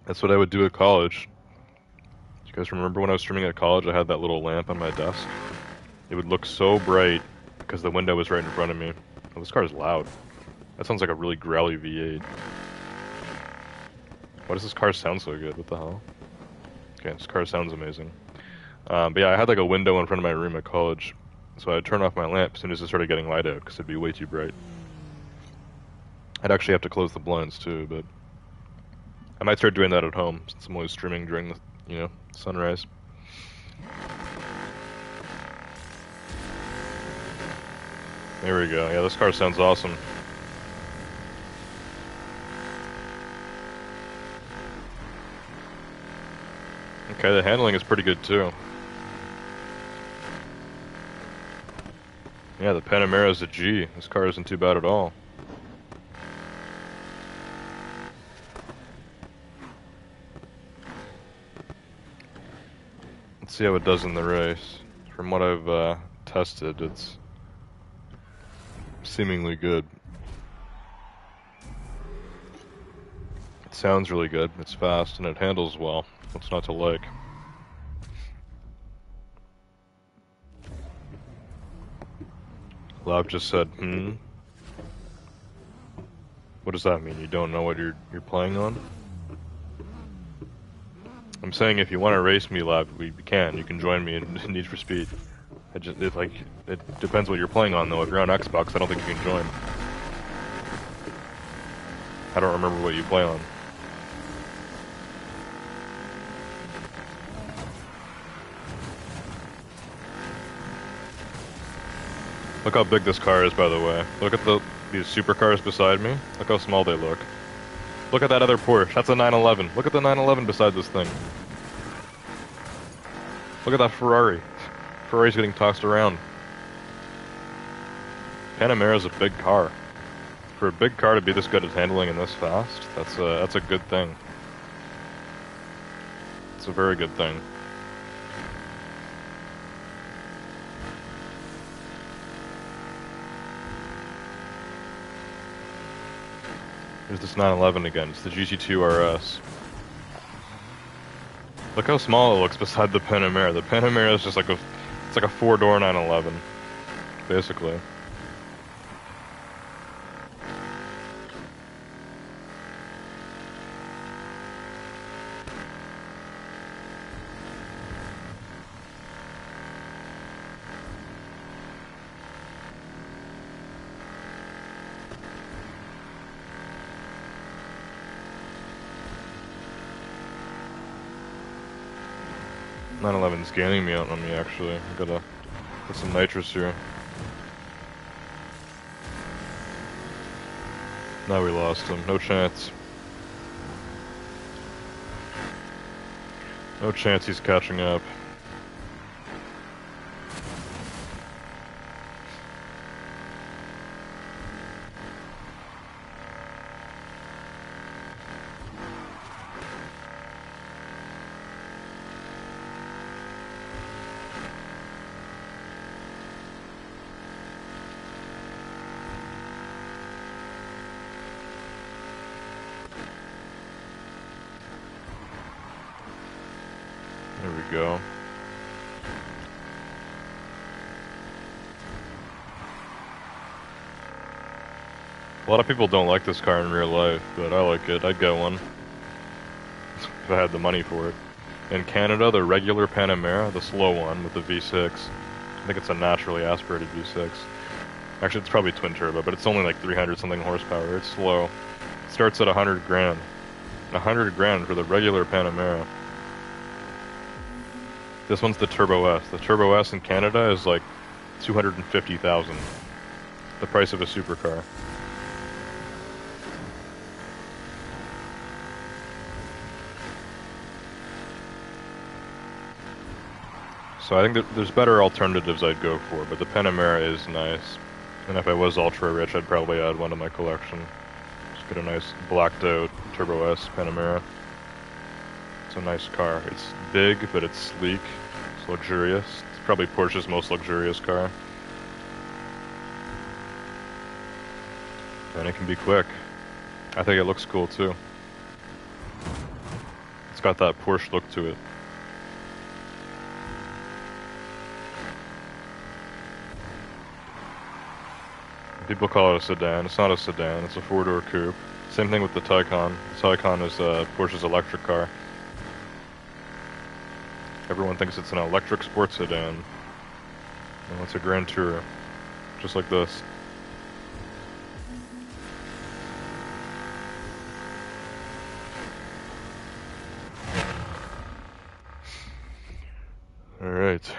That's what I would do at college. Do you guys remember when I was streaming at college, I had that little lamp on my desk? It would look so bright because the window was right in front of me. Oh, this car is loud. That sounds like a really growly V8. Why does this car sound so good? What the hell? Okay, this car sounds amazing. But yeah, I had like a window in front of my room at college, so I'd turn off my lamp as soon as it started getting light out because it'd be way too bright. I'd actually have to close the blinds too, but I might start doing that at home since I'm always streaming during the, sunrise. There we go. Yeah, this car sounds awesome. Okay, the handling is pretty good too. Yeah, the Panamera is a G. This car isn't too bad at all. Let's see how it does in the race. From what I've tested, it's seemingly good. It sounds really good, it's fast, and it handles well. What's not to like? Lav just said, What does that mean? You don't know what you're playing on? I'm saying if you want to race me, Lav, we can. You can join me in Need for Speed. It depends what you're playing on, though. If you're on Xbox, I don't think you can join. I don't remember what you play on. Look how big this car is, by the way. Look at these supercars beside me. Look how small they look. Look at that other Porsche. That's a 911. Look at the 911 beside this thing. Look at that Ferrari. Ferrari's getting tossed around. Panamera's a big car. For a big car to be this good at handling and this fast, that's a good thing. It's a very good thing. Here's this 911 again. It's the GT2 RS. Look how small it looks beside the Panamera. The Panamera is just like it's like a four-door 911, basically. 911's gaining me out on me, actually. I gotta put some nitrous here. Now we lost him. No chance. No chance he's catching up. There we go. A lot of people don't like this car in real life, but I like it. I'd get one if I had the money for it. In Canada, the regular Panamera, the slow one with the V6, I think it's a naturally aspirated V6. Actually, it's probably twin turbo, but it's only like 300 something horsepower. It's slow. It starts at 100 grand. 100 grand for the regular Panamera. This one's the Turbo S. The Turbo S in Canada is like 250,000. The price of a supercar. So I think that there's better alternatives I'd go for, but the Panamera is nice. And if I was ultra rich, I'd probably add one to my collection. Just get a nice blacked out Turbo S Panamera. It's a nice car. It's big, but it's sleek. It's luxurious. It's probably Porsche's most luxurious car. And it can be quick. I think it looks cool too. It's got that Porsche look to it. People call it a sedan. It's not a sedan. It's a four-door coupe. Same thing with the Taycan. The Taycan is Porsche's electric car. Everyone thinks it's an electric sports sedan. No, it's a Grand Tourer. Just like this. Alright.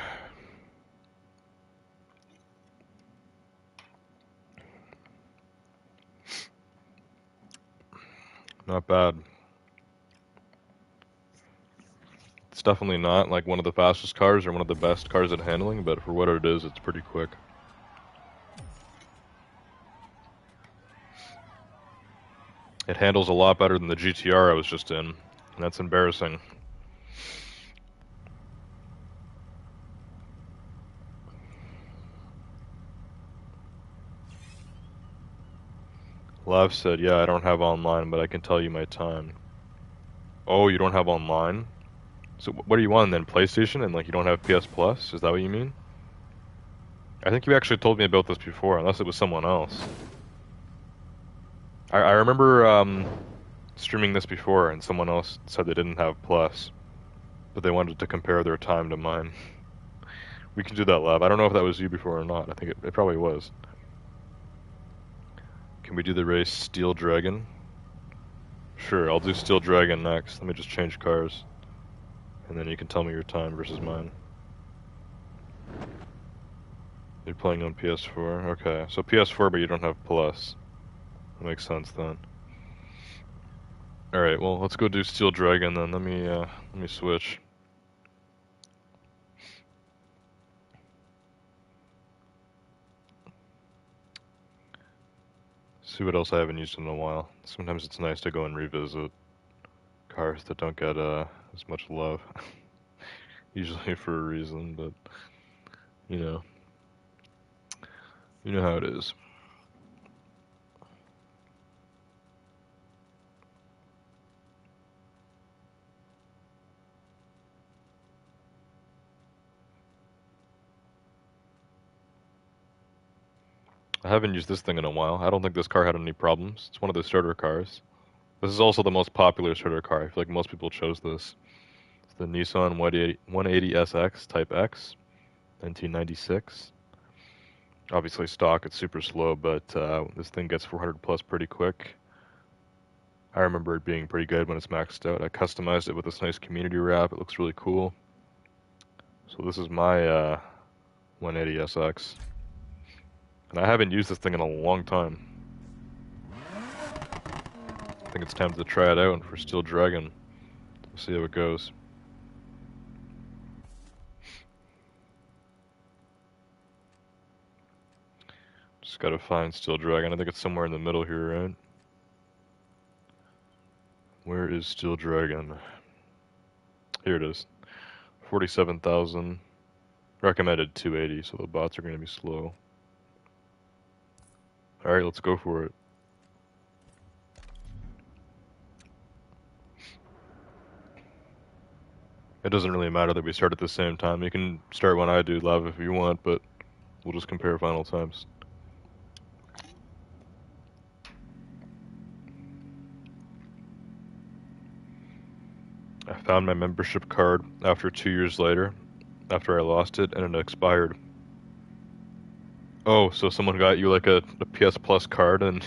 Not bad. It's definitely not like one of the fastest cars or one of the best cars at handling, but for what it is, it's pretty quick. It handles a lot better than the GTR I was just in, and that's embarrassing. Lav said, yeah, I don't have online, but I can tell you my time. Oh, you don't have online? So what do you want then? PlayStation and like you don't have PS Plus? Is that what you mean? I think you actually told me about this before, unless it was someone else. I remember streaming this before and someone else said they didn't have Plus, but they wanted to compare their time to mine. We can do that, Lav. I don't know if that was you before or not. I think it probably was. Can we do the race Steel Dragon? Sure, I'll do Steel Dragon next. Let me just change cars. And then you can tell me your time versus mine. You're playing on PS4? Okay, so PS4 but you don't have Plus. That makes sense then. Alright, well let's go do Steel Dragon then. Let me switch. See what else I haven't used in a while. Sometimes it's nice to go and revisit cars that don't get as much love. Usually for a reason, but you know how it is. I haven't used this thing in a while. I don't think this car had any problems. It's one of the starter cars. This is also the most popular starter car. I feel like most people chose this. It's the Nissan 180SX Type X, 1996. Obviously stock, it's super slow, but this thing gets 400 plus pretty quick. I remember it being pretty good when it's maxed out. I customized it with this nice community wrap. It looks really cool. So this is my 180SX. And I haven't used this thing in a long time. I think it's time to try it out for Steel Dragon. See how it goes. Just gotta find Steel Dragon. I think it's somewhere in the middle here, right? Where is Steel Dragon? Here it is. 47,000. Recommended 280, so the bots are gonna be slow. Alright, let's go for it. It doesn't really matter that we start at the same time. You can start when I do, Lav, if you want, but we'll just compare final times. I found my membership card after 2 years later, after I lost it, and it expired. Oh, so someone got you like a PS Plus card and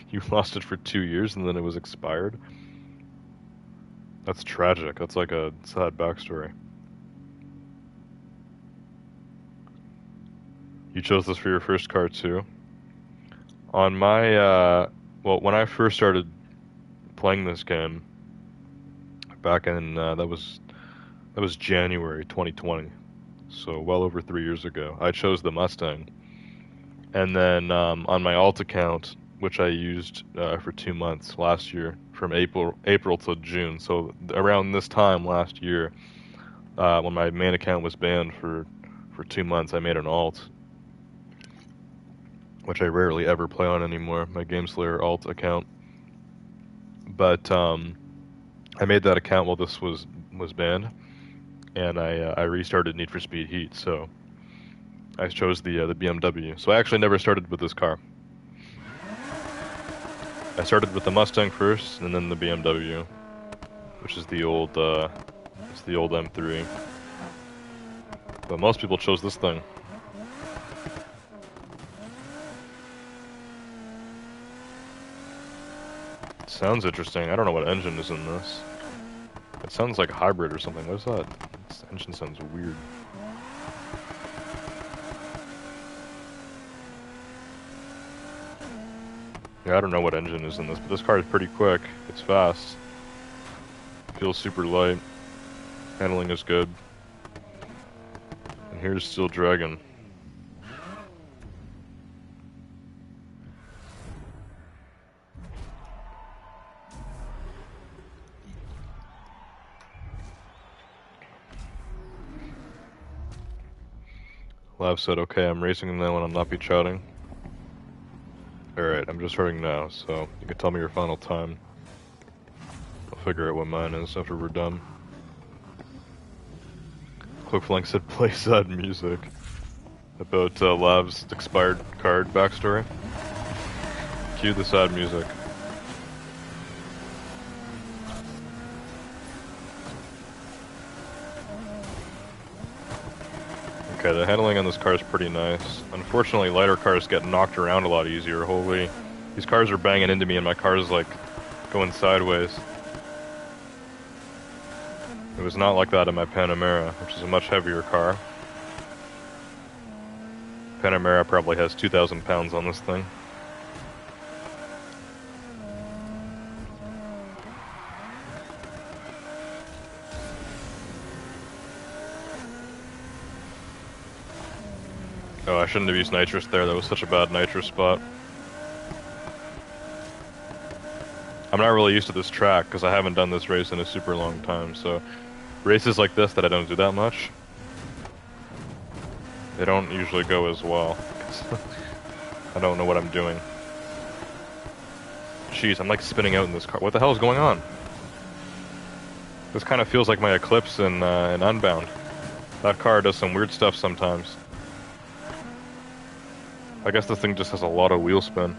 you lost it for 2 years and then it was expired? That's tragic. That's like a sad backstory. You chose this for your first card too? On my, well, when I first started playing this game, back in, that was January 2020, so well over 3 years ago, I chose the Mustang. And then on my alt account, which I used for 2 months last year, from April to June, so around this time last year, when my main account was banned for 2 months, I made an alt, which I rarely ever play on anymore, my GameSlayer alt account. But I made that account while this was banned, and I restarted Need for Speed Heat, so I chose the BMW. So I actually never started with this car. I started with the Mustang first, and then the BMW, which is the old it's the old M3. But most people chose this thing. It sounds interesting. I don't know what engine is in this. It sounds like a hybrid or something. What is that? This engine sounds weird. Yeah, I don't know what engine is in this, but this car is pretty quick. It's fast. Feels super light. Handling is good. And here's Steel Dragon. Lav said, okay, I'm racing now and I'll not be chatting. Alright, I'm just starting now, so you can tell me your final time. I'll figure out what mine is after we're done. Clickflank said play sad music. About Lav's expired card backstory. Cue the sad music. Okay, the handling on this car is pretty nice. Unfortunately, lighter cars get knocked around a lot easier. Holy, these cars are banging into me and my car is like going sideways. It was not like that in my Panamera, which is a much heavier car. Panamera probably has 2,000 pounds on this thing. Oh, I shouldn't have used nitrous there. That was such a bad nitrous spot. I'm not really used to this track because I haven't done this race in a super long time, so races like this that I don't do that much, they don't usually go as well. I don't know what I'm doing. Jeez, I'm like spinning out in this car. What the hell is going on? This kind of feels like my Eclipse in Unbound. That car does some weird stuff sometimes. I guess this thing just has a lot of wheel spin.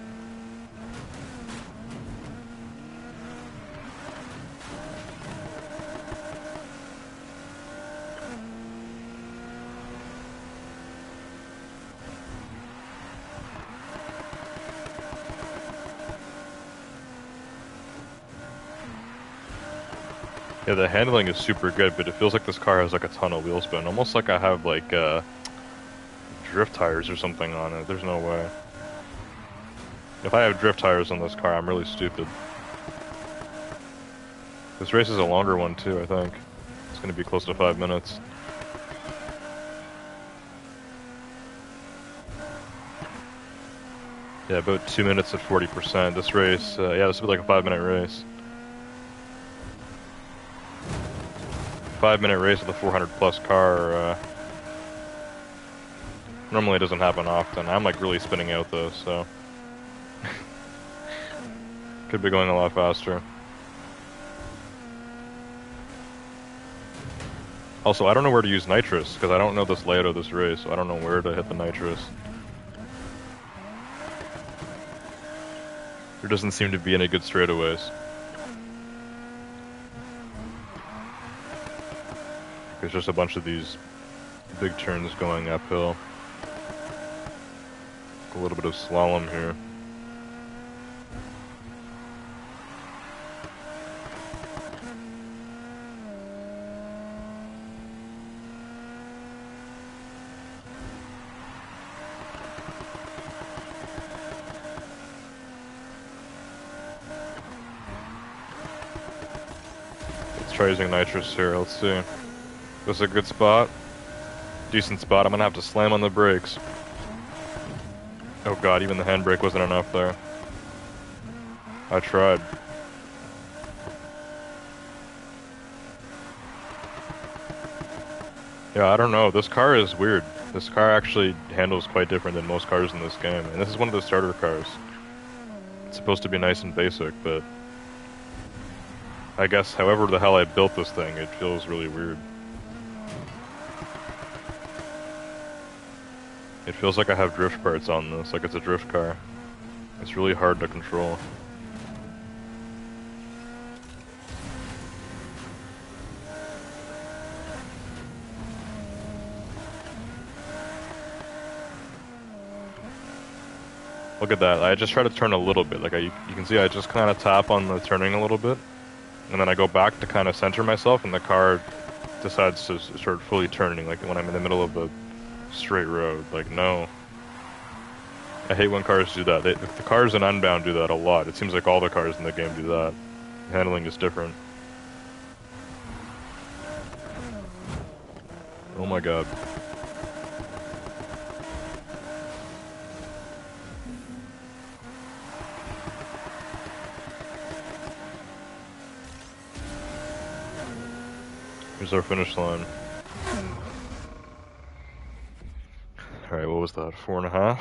Yeah, the handling is super good, but it feels like this car has like a ton of wheel spin. Almost like I have like drift tires or something on it. There's no way. If I have drift tires on this car, I'm really stupid. This race is a longer one too, I think. It's gonna be close to 5 minutes. Yeah, about 2 minutes at 40%. This race, yeah, this will be like a 5-minute race. 5-minute race with a 400 plus car, normally doesn't happen often. I'm like really spinning out though, so. Could be going a lot faster. Also, I don't know where to use nitrous, because I don't know this layout of this race, so I don't know where to hit the nitrous. There doesn't seem to be any good straightaways. There's just a bunch of these big turns going uphill. A little bit of slalom here. Let's try using nitrous here, let's see. This is a good spot. Decent spot. I'm gonna have to slam on the brakes. Oh god, even the handbrake wasn't enough there. I tried. Yeah, I don't know. This car is weird. This car actually handles quite different than most cars in this game. And this is one of the starter cars. It's supposed to be nice and basic, but I guess however the hell I built this thing, it feels really weird. It feels like I have drift parts on this, like it's a drift car. It's really hard to control. Look at that, I just try to turn a little bit, like you can see I just kind of tap on the turning a little bit, and then I go back to kind of center myself, and the car decides to start fully turning, like when I'm in the middle of the straight road. Like, no. I hate when cars do that. The cars in Unbound do that a lot. It seems like all the cars in the game do that. Handling is different. Oh my god. Here's our finish line. Alright, what was that? 4.5?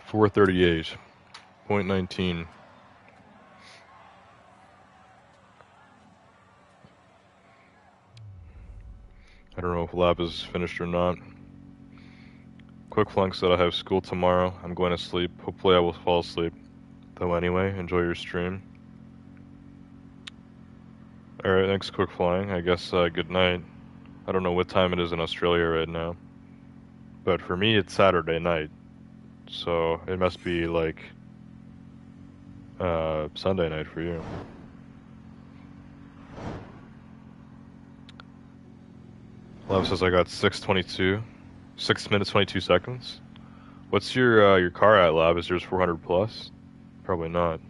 4:38.19. I don't know if lab is finished or not. Quick Flunk said I have school tomorrow. I'm going to sleep. Hopefully I will fall asleep. Though anyway, enjoy your stream. Alright, thanks Quick Flying. I guess good night. I don't know what time it is in Australia right now. But for me it's Saturday night. So it must be like Sunday night for you. Love says I got 6:22, 6 minutes 22 seconds. What's your car at, Lab? Is yours 400 plus? Probably not.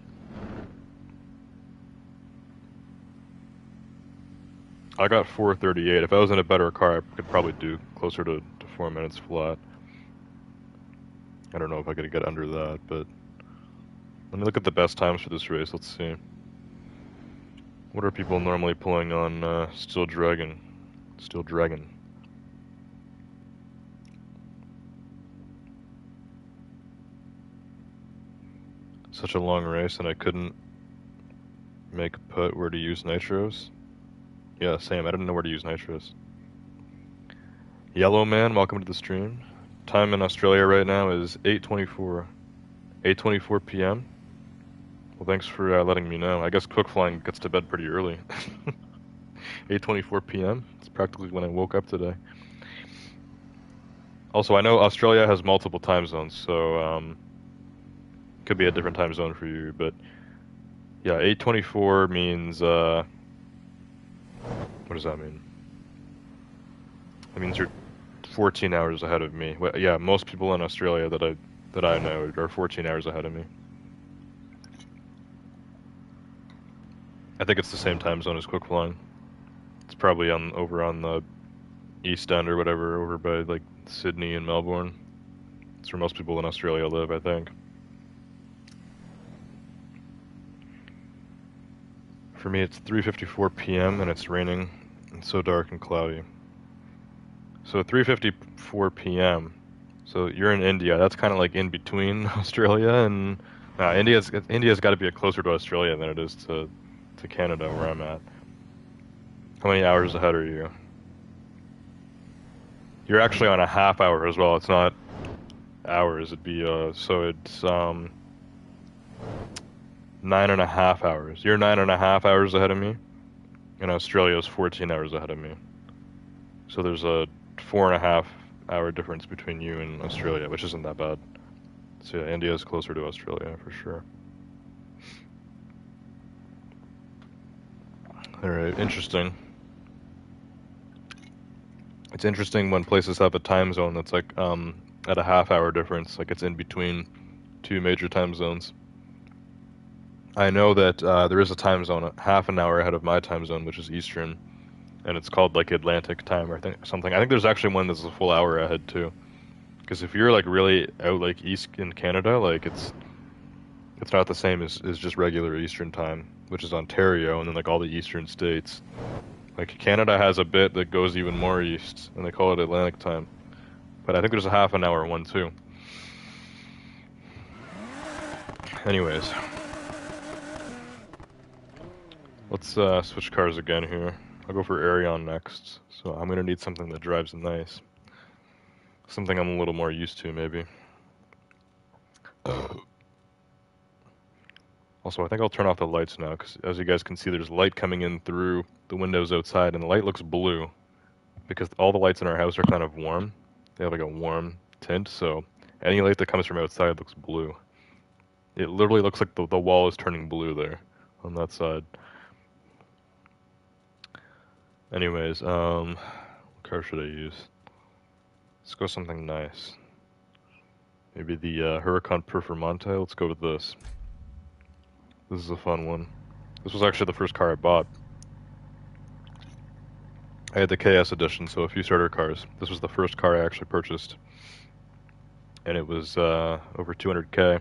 I got 4:38. If I was in a better car, I could probably do closer to 4 minutes flat. I don't know if I could get under that, but let me look at the best times for this race. Let's see. What are people normally pulling on Steel Dragon? Steel Dragon. Such a long race, and I couldn't make a put where to use nitros. Yeah, same. I didn't know where to use nitros. Yellow Man, welcome to the stream. Time in Australia right now is 8:24. 8:24 p.m. Well, thanks for letting me know. I guess Quick Flying gets to bed pretty early. 8:24 p.m. It's practically when I woke up today. Also, I know Australia has multiple time zones, so could be a different time zone for you, but Yeah, 8:24 means what does that mean? It means you're 14 hours ahead of me. Well, yeah, most people in Australia that I know are 14 hours ahead of me. I think it's the same time zone as Quick Flying. It's probably over on the East End or whatever, over by like Sydney and Melbourne. It's where most people in Australia live, I think. For me, it's 3:54 p.m. and it's raining. It's so dark and cloudy. So 3:54 p.m. So you're in India. That's kind of like in between Australia and India's got to be closer to Australia than it is to Canada, where I'm at. How many hours ahead are you? You're actually on a half hour as well. It's not hours. It'd be so it's 9.5 hours. You're 9.5 hours ahead of me, and Australia's 14 hours ahead of me. So there's a 4.5 hour difference between you and Australia, which isn't that bad. So yeah, India's closer to Australia for sure. Alright, interesting. It's interesting when places have a time zone that's like at a half-hour difference, like it's in between two major time zones. I know that there is a time zone half an hour ahead of my time zone, which is Eastern, and it's called like Atlantic time or something. I think there's actually one that's a full hour ahead too. Because if you're like really out like east in Canada, like it's not the same as just regular Eastern time, which is Ontario and then like all the eastern states. Like Canada has a bit that goes even more east, and they call it Atlantic time. But I think there's a half an hour one too. Anyways, let's switch cars again here. I'll go for Arion next. So I'm gonna need something that drives nice. Something I'm a little more used to, maybe. Also, I think I'll turn off the lights now, because as you guys can see, there's light coming in through the windows outside, and the light looks blue, because all the lights in our house are kind of warm. They have like a warm tint, so any light that comes from outside looks blue. It literally looks like the wall is turning blue there, on that side. Anyways, what car should I use? Let's go something nice. Maybe the Huracan Performante. Let's go with this. This is a fun one. This was actually the first car I bought. I had the KS edition, so a few starter cars. This was the first car I actually purchased. And it was over 200K.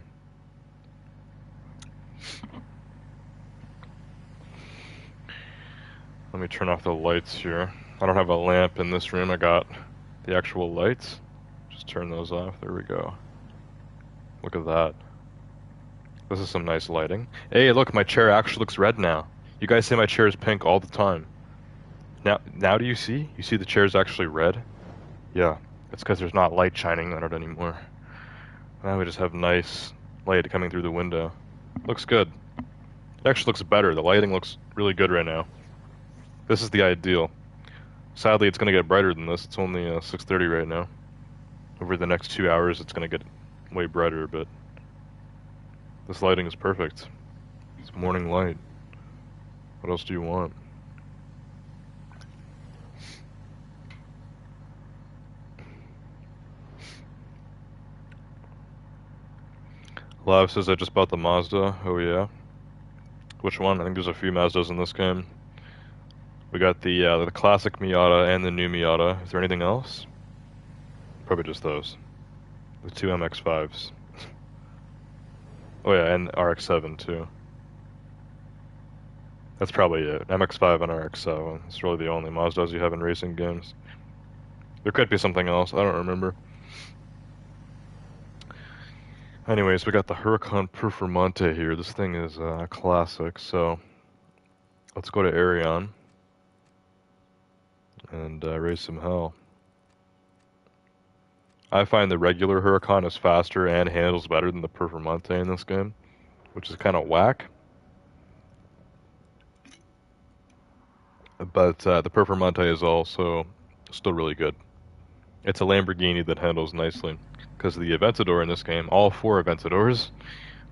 Let me turn off the lights here. I don't have a lamp in this room. I got the actual lights. Just turn those off. There we go. Look at that. This is some nice lighting. Hey, look, my chair actually looks red now. You guys say my chair is pink all the time. Now do you see? You see the chair is actually red? Yeah, it's because there's not light shining on it anymore. Now we just have nice light coming through the window. Looks good. It actually looks better. The lighting looks really good right now. This is the ideal. Sadly, it's going to get brighter than this. It's only 6:30 right now. Over the next 2 hours, it's going to get way brighter, but this lighting is perfect. It's morning light. What else do you want? Lav says I just bought the Mazda. Oh yeah. Which one? I think there's a few Mazdas in this game. We got the classic Miata and the new Miata. Is there anything else? Probably just those. The two MX-5s. Oh yeah, and RX-7 too. That's probably it. MX-5 and RX-7. It's really the only Mazdas you have in racing games. There could be something else. I don't remember. Anyways, we got the Huracan Performante here. This thing is a classic, so let's go to Arion and raise some hell. I find the regular Huracan is faster and handles better than the Performante in this game, which is kind of whack. But the Performante is also still really good. It's a Lamborghini that handles nicely. Because the Aventador in this game, all four Aventadors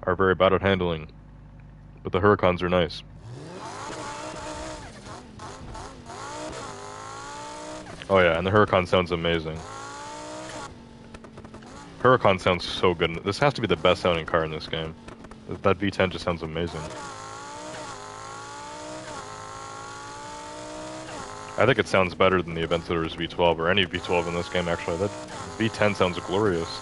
are very bad at handling. but the Huracans are nice. Oh yeah, and the Huracan sounds amazing. Huracan sounds so good. This has to be the best sounding car in this game. That V10 just sounds amazing. I think it sounds better than the Aventador's V12 or any V12 in this game actually. That V10 sounds glorious.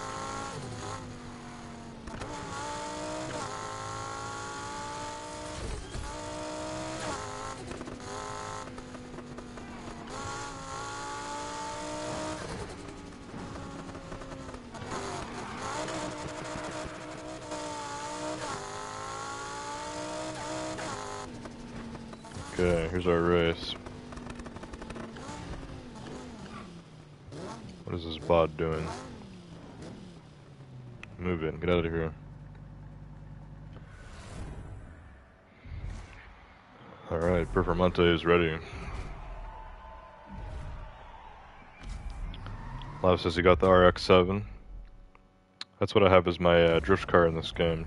Okay, here's our race. What is this bot doing? Move in, get out of here. Alright, Performante is ready. Lav says he got the RX-7. That's what I have as my drift car in this game.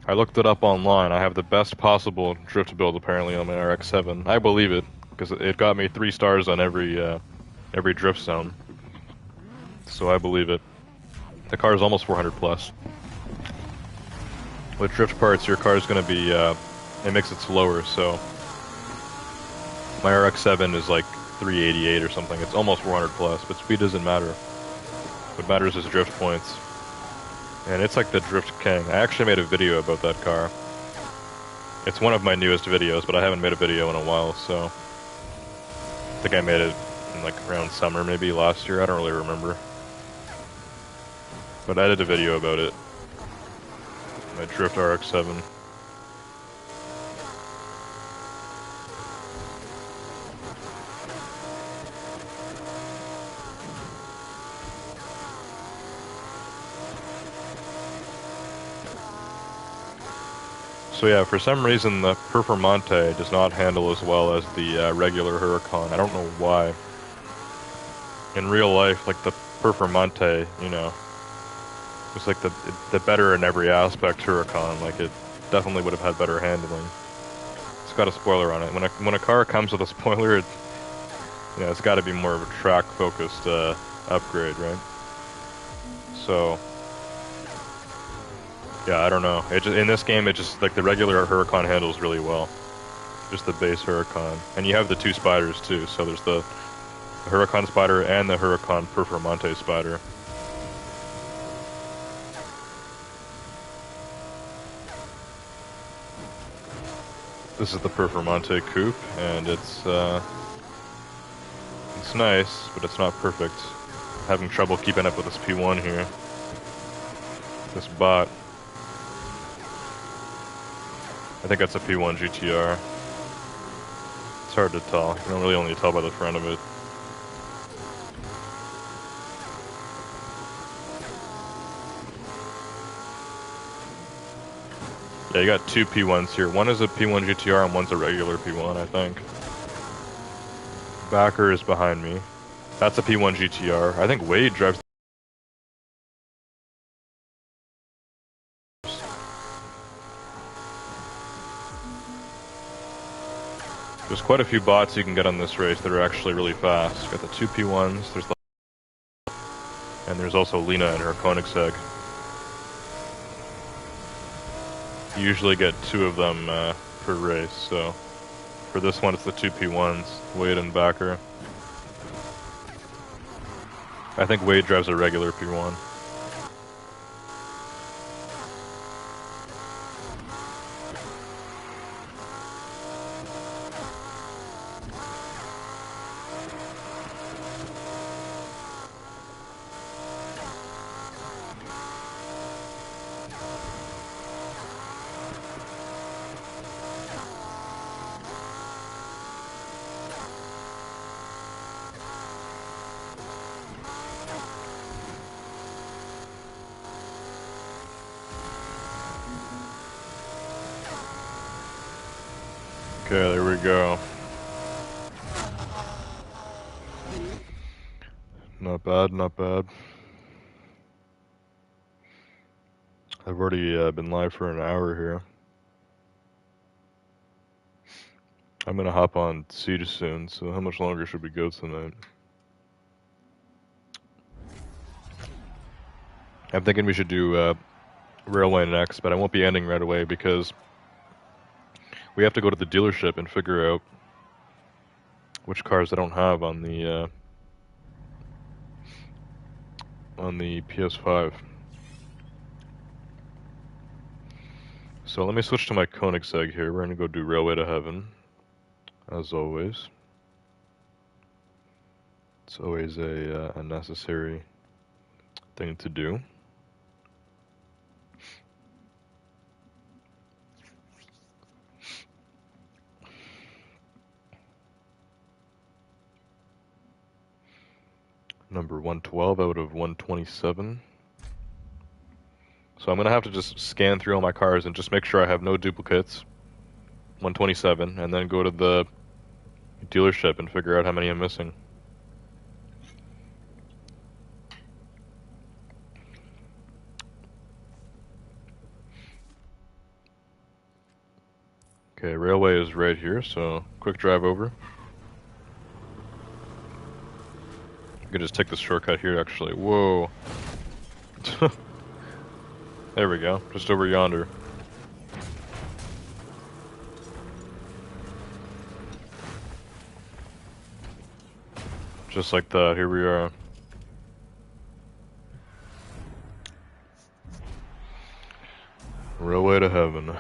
I looked it up online. I have the best possible drift build apparently on my RX-7. I believe it, because it got me 3 stars on every drift zone. So I believe it. The car is almost 400 plus. With drift parts, your car is going to be, it makes it slower, so my RX-7 is like 388 or something. It's almost 400 plus, but speed doesn't matter. What matters is drift points. And it's like the Drift King. I actually made a video about that car. It's one of my newest videos, but I haven't made a video in a while, so I think I made it in like around summer maybe last year. I don't really remember. But I did a video about it. My Drift RX-7. So yeah, for some reason the Performante does not handle as well as the regular Huracan. I don't know why. In real life, like the Performante, you know, it's like the better in every aspect Huracan. Like it definitely would have had better handling. It's got a spoiler on it. When a car comes with a spoiler, you know, it's got to be more of a track-focused upgrade, right? So. Yeah, I don't know. In this game, it just, like, the regular Huracan handles really well. Just the base Huracan. And you have the 2 spiders, too. So there's the Huracan spider and the Huracan Performante spider. This is the Performante coupe, and it's nice, but it's not perfect. I'm having trouble keeping up with this P1 here. This bot. I think that's a P1 GTR. It's hard to tell. You can really only tell by the front of it. Yeah, you got 2 P1s here. One is a P1 GTR and one's a regular P1, I think. Backer is behind me. That's a P1 GTR. I think Wade drives. There's quite a few bots you can get on this race that are actually really fast. Got the 2 P1s, and there's also Lena and her Koenigsegg. You usually get 2 of them per race, so for this one it's the 2 P1s, Wade and Backer. I think Wade drives a regular P1. Okay, there we go. Not bad, not bad. I've already been live for an hour here. I'm gonna hop on Siege soon, so how much longer should we go tonight? I'm thinking we should do Railway next, but I won't be ending right away because we have to go to the dealership and figure out which cars I don't have on the PS5. So let me switch to my Koenigsegg here. We're gonna go do Railway to Heaven, as always. It's always a necessary thing to do. Number 112 out of 127. So I'm gonna have to just scan through all my cars and just make sure I have no duplicates. 127, and then go to the dealership and figure out how many I'm missing. Okay, Railway is right here, so quick drive over. I could just take this shortcut here, actually. Whoa. There we go, just over yonder. Just like that, here we are. Railway to Heaven.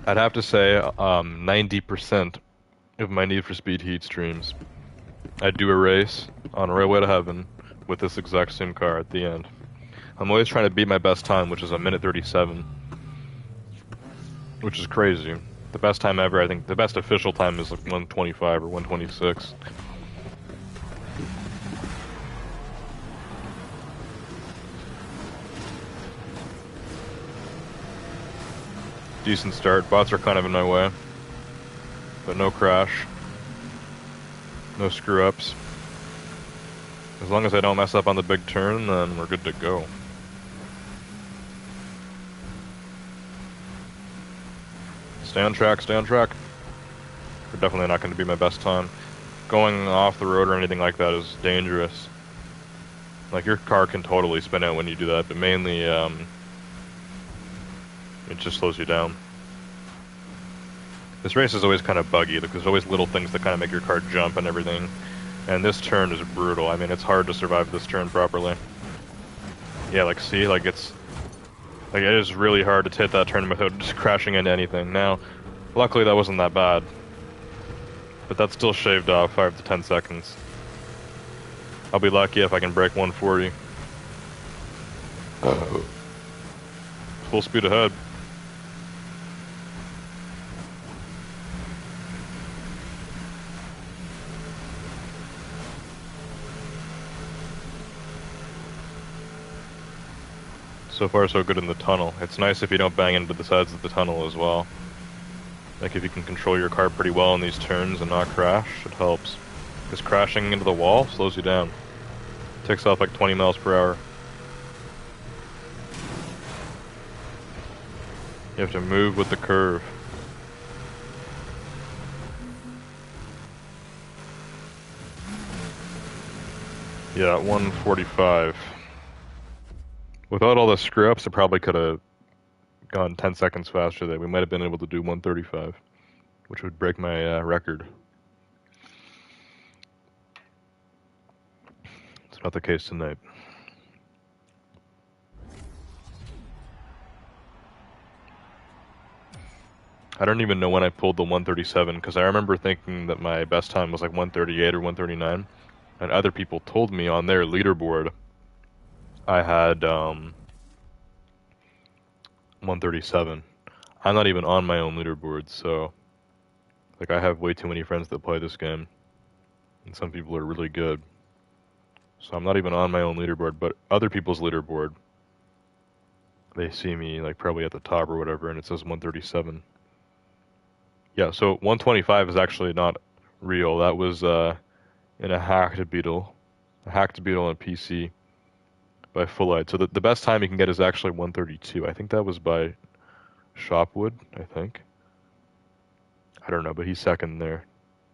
I'd have to say 90% of my Need for Speed Heat streams, I do a race on Railway to Heaven with this exact same car at the end. I'm always trying to beat my best time, which is a minute 37, which is crazy. The best time ever, I think the best official time is like 125 or 126. Decent start. Bots are kind of in my way, but no crash, no screw ups. As long as I don't mess up on the big turn, then we're good to go. Stay on track, stay on track. We're definitely not going to be my best time. Going off the road or anything like that is dangerous. Like, your car can totally spin out when you do that, but mainly, it just slows you down. This race is always kind of buggy, like there's always little things that kind of make your car jump and everything. And this turn is brutal. I mean, it's hard to survive this turn properly. Yeah, like, see, like, it is really hard to hit that turn without just crashing into anything. Now, luckily that wasn't that bad. But that still shaved off 5 to 10 seconds. I'll be lucky if I can break 140. Full speed ahead. So far so good in the tunnel. It's nice if you don't bang into the sides of the tunnel as well. Like, if you can control your car pretty well in these turns and not crash, it helps. Because crashing into the wall slows you down. Takes off like 20 miles per hour. You have to move with the curve. Yeah, 145. Without all the screw-ups, I probably could have gone 10 seconds faster there. We might have been able to do 135, which would break my record. It's not the case tonight. I don't even know when I pulled the 137, because I remember thinking that my best time was like 138 or 139, and other people told me on their leaderboard I had 137. I'm not even on my own leaderboard, so like, I have way too many friends that play this game, and some people are really good. So I'm not even on my own leaderboard, but other people's leaderboard, they see me like probably at the top or whatever, and it says 137. Yeah, so 125 is actually not real. That was in a hacked Beetle on PC by Fullite. So the best time you can get is actually 132. I think that was by Shopwood, I think. I don't know, but he's second there.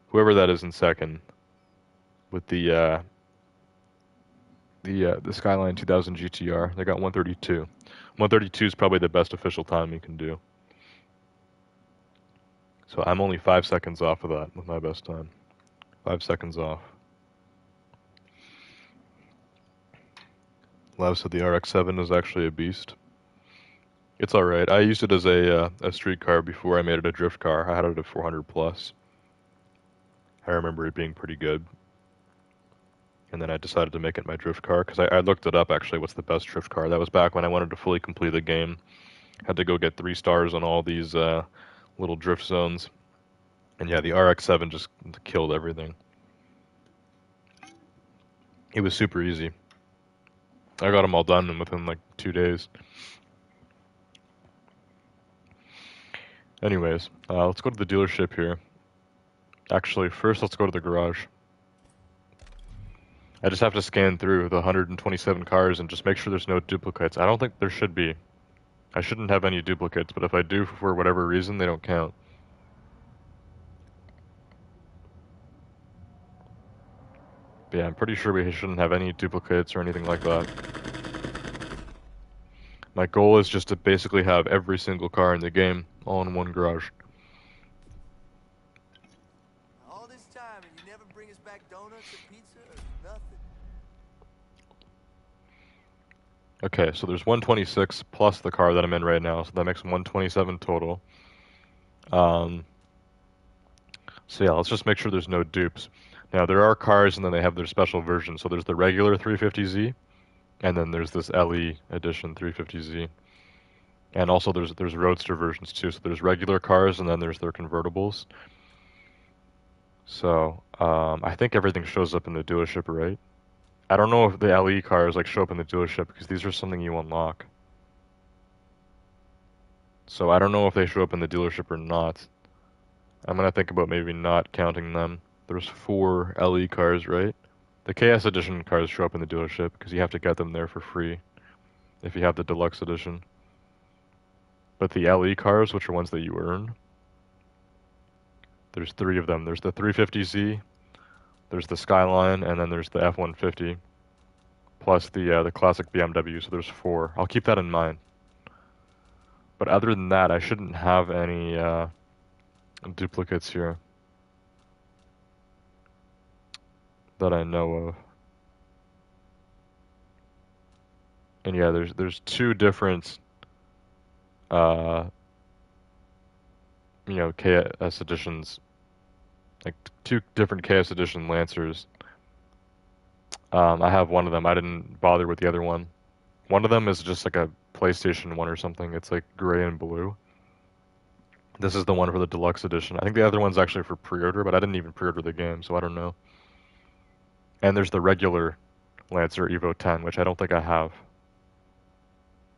Whoever that is in second with the Skyline 2000 GTR. They got 132. 132 is probably the best official time you can do. So I'm only 5 seconds off of that with my best time. 5 seconds off. Lev said the RX-7 is actually a beast. It's alright. I used it as a street car before I made it a drift car. I had it at 400 plus. I remember it being pretty good. And then I decided to make it my drift car, because I looked it up actually, what's the best drift car. That was back when I wanted to fully complete the game. Had to go get 3 stars on all these little drift zones. And yeah, the RX-7 just killed everything. It was super easy. I got them all done within like 2 days. Anyways, let's go to the dealership here. Actually, first let's go to the garage. I just have to scan through the 127 cars and just make sure there's no duplicates. I don't think there should be. I shouldn't have any duplicates, but if I do for whatever reason, they don't count. But yeah, I'm pretty sure we shouldn't have any duplicates or anything like that. My goal is just to basically have every single car in the game all in one garage. All this time and you never bring us back donuts or pizza or nothing. Okay, so there's 126 plus the car that I'm in right now, so that makes 127 total. So yeah, let's just make sure there's no dupes. Now there are cars and then they have their special versions. So there's the regular 350Z, and then there's this LE edition 350Z. And also there's roadster versions too. So there's regular cars and then there's their convertibles. So I think everything shows up in the dealership, right? I don't know if the LE cars like show up in the dealership because these are something you unlock. So I don't know if they show up in the dealership or not. I'm gonna think about maybe not counting them. There's 4 LE cars, right? The KS edition cars show up in the dealership because you have to get them there for free if you have the deluxe edition. But the LE cars, which are ones that you earn, there's 3 of them. There's the 350Z, there's the Skyline, and then there's the F-150, plus the classic BMW, so there's 4. I'll keep that in mind. But other than that, I shouldn't have any duplicates here that I know of. And yeah, there's 2 different KS editions, like 2 different KS edition Lancers. I have one of them. I didn't bother with the other one. One of them is just like a PlayStation 1 or something. It's like gray and blue. This is the one for the deluxe edition. I think the other one's actually for pre-order, but I didn't even pre-order the game, so I don't know. And there's the regular Lancer Evo 10, which I don't think I have.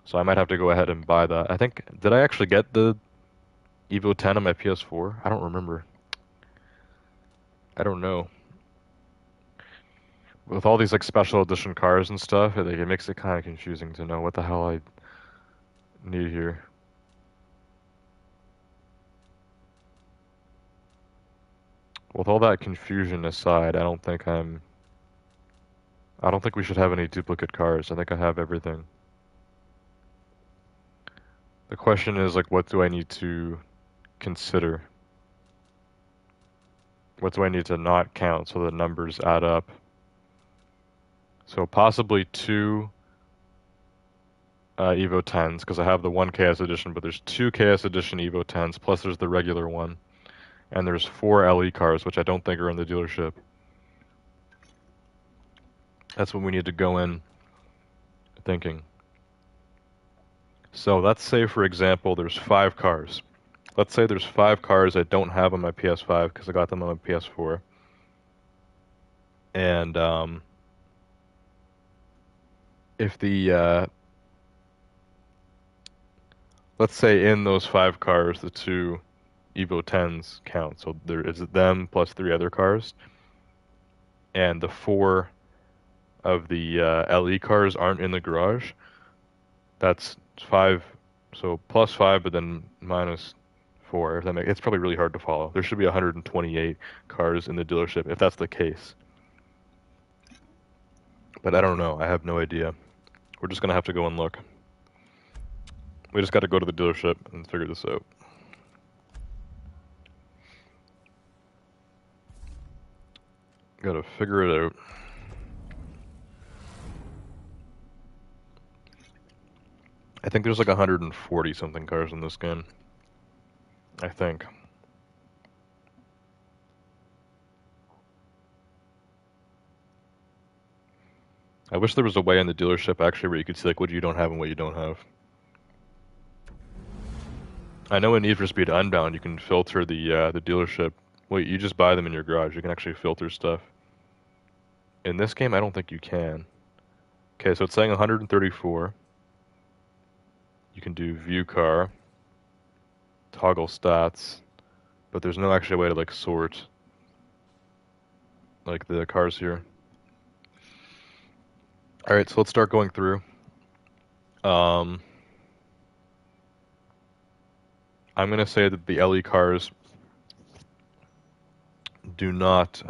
So I might have to go ahead and buy that. I think, did I actually get the Evo 10 on my PS4? I don't remember. I don't know. With all these like special edition cars and stuff, it makes it kind of confusing to know what the hell I need here. With all that confusion aside, I don't think we should have any duplicate cars. I think I have everything. The question is like, what do I need to consider? What do I need to not count so the numbers add up? So possibly 2 Evo 10s, because I have the 1 KS edition, but there's 2 KS edition Evo 10s, plus there's the regular one. And there's 4 LE cars, which I don't think are in the dealership. That's what we need to go in thinking. So let's say, for example, there's 5 cars. Let's say there's 5 cars I don't have on my PS5 because I got them on my PS4. And if let's say in those 5 cars, the 2 Evo 10s count. So there is them plus 3 other cars. And the 4 of the LE cars aren't in the garage. That's 5 So +5, but then -4. If that it's probably really hard to follow. There should be 128 cars in the dealership if that's the case. But I don't know. I have no idea. We're just gonna have to go and look. We just got to go to the dealership and figure this out. Gotta figure it out. I think there's like 140 something cars in this game. I think. I wish there was a way in the dealership actually where you could see like what you don't have and what you don't have. I know in Need for Speed Unbound you can filter the dealership. Well, you just buy them in your garage. You can actually filter stuff. In this game, I don't think you can. Okay, so it's saying 134. You can do view car, toggle stats, but there's no actual way to like sort like the cars here. All right, so let's start going through. I'm gonna say that the LE cars do not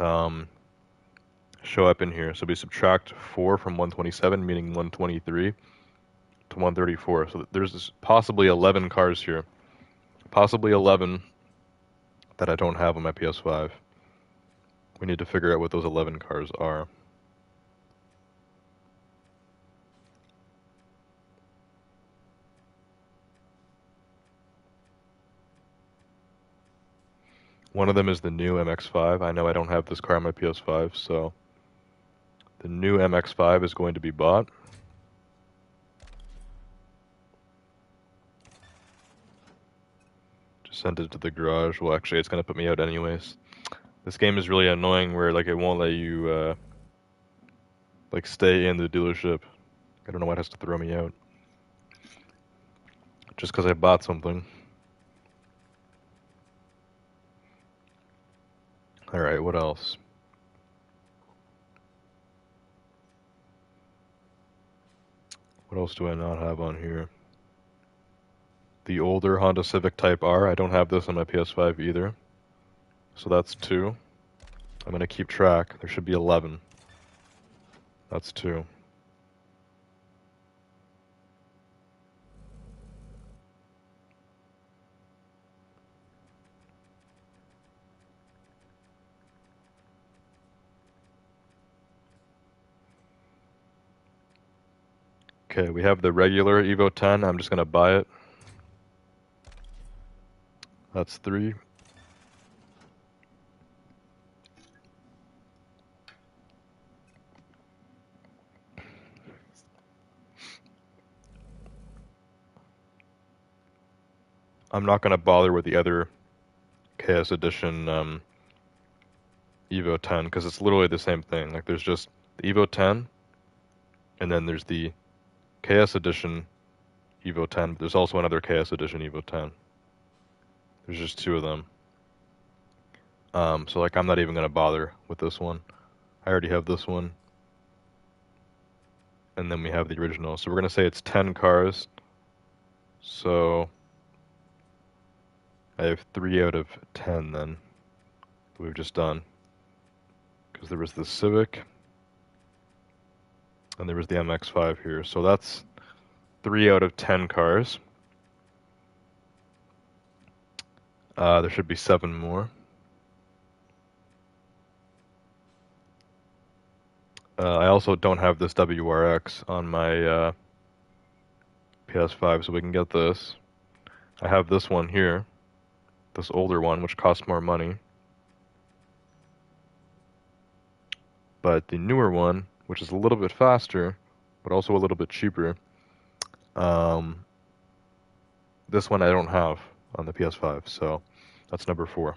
show up in here. So we subtract 4 from 127, meaning 123 to 134. So there's possibly 11 cars here. Possibly 11 that I don't have on my PS5. We need to figure out what those 11 cars are. One of them is the new MX-5. I know I don't have this car on my PS5, so the new MX-5 is going to be bought. Just send it to the garage. Well, actually, it's going to put me out anyways. This game is really annoying where like it won't let you like stay in the dealership. I don't know why it has to throw me out. Just because I bought something. Alright, what else? What else do I not have on here? The older Honda Civic Type R. I don't have this on my PS5 either. So that's 2. I'm going to keep track. There should be 11. That's 2. Okay, we have the regular Evo 10. I'm just going to buy it. That's 3. I'm not going to bother with the other KS Edition Evo 10 because it's literally the same thing. Like there's just the Evo 10 and then there's the KS Edition Evo 10, but there's also another KS Edition Evo 10. There's just 2 of them. So like I'm not even going to bother with this one. I already have this one. And then we have the original. So we're going to say it's 10 cars. So I have 3 out of 10 then that we've just done. Because there was the Civic and there was the MX-5 here. So that's 3 out of 10 cars. There should be 7 more. I also don't have this WRX on my PS5, so we can get this. I have this one here, this older one, which costs more money. But the newer one, which is a little bit faster, but also a little bit cheaper, this one I don't have on the PS5, so that's number 4.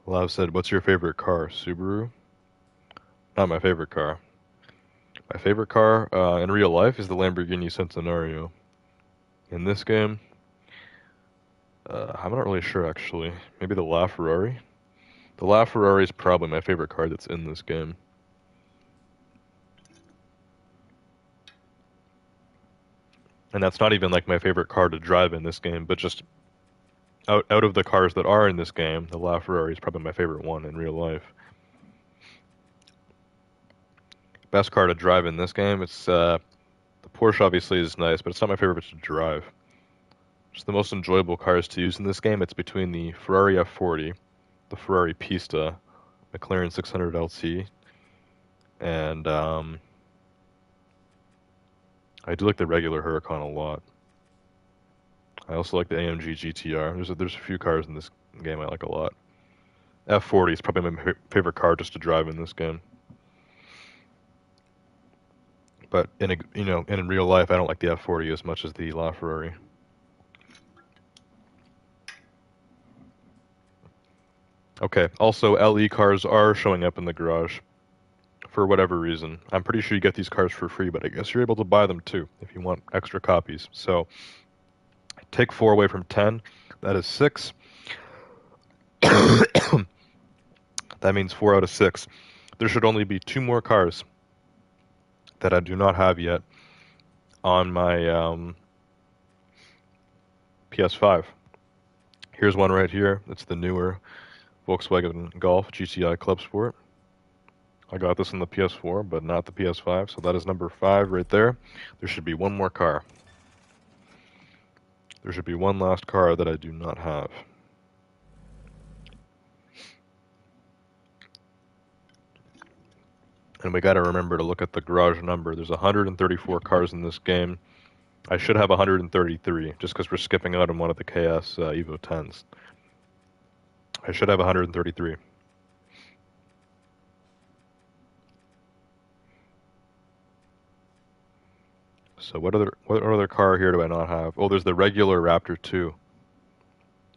Lav said, "What's your favorite car?" Subaru? Not my favorite car. My favorite car in real life is the Lamborghini Centenario. In this game, I'm not really sure actually. Maybe the LaFerrari? The LaFerrari is probably my favorite car that's in this game. And that's not even like my favorite car to drive in this game, but just out of the cars that are in this game, the LaFerrari is probably my favorite one in real life. Best car to drive in this game, it's the Porsche obviously is nice, but it's not my favorite to drive. Just the most enjoyable cars to use in this game, it's between the Ferrari F40, the Ferrari Pista, McLaren 600 LT, and I do like the regular Huracan a lot. I also like the AMG GTR. There's a few cars in this game I like a lot. F40 is probably my favorite car just to drive in this game. But in real life, I don't like the F40 as much as the LaFerrari. Okay, also LE cars are showing up in the garage for whatever reason. I'm pretty sure you get these cars for free, but I guess you're able to buy them too if you want extra copies. So take 4 away from 10. That is 6. That means 4 out of 6. There should only be 2 more cars that I do not have yet on my PS5. Here's one right here. It's the newer Volkswagen Golf GTI Club Sport. I got this on the PS4, but not the PS5, so that is number 5 right there. There should be one more car. There should be one last car that I do not have. And we gotta remember to look at the garage number. There's 134 cars in this game. I should have 133, just because we're skipping out on one of the KS Evo 10s. I should have 133. So what other car here do I not have? Oh, there's the regular Raptor 2.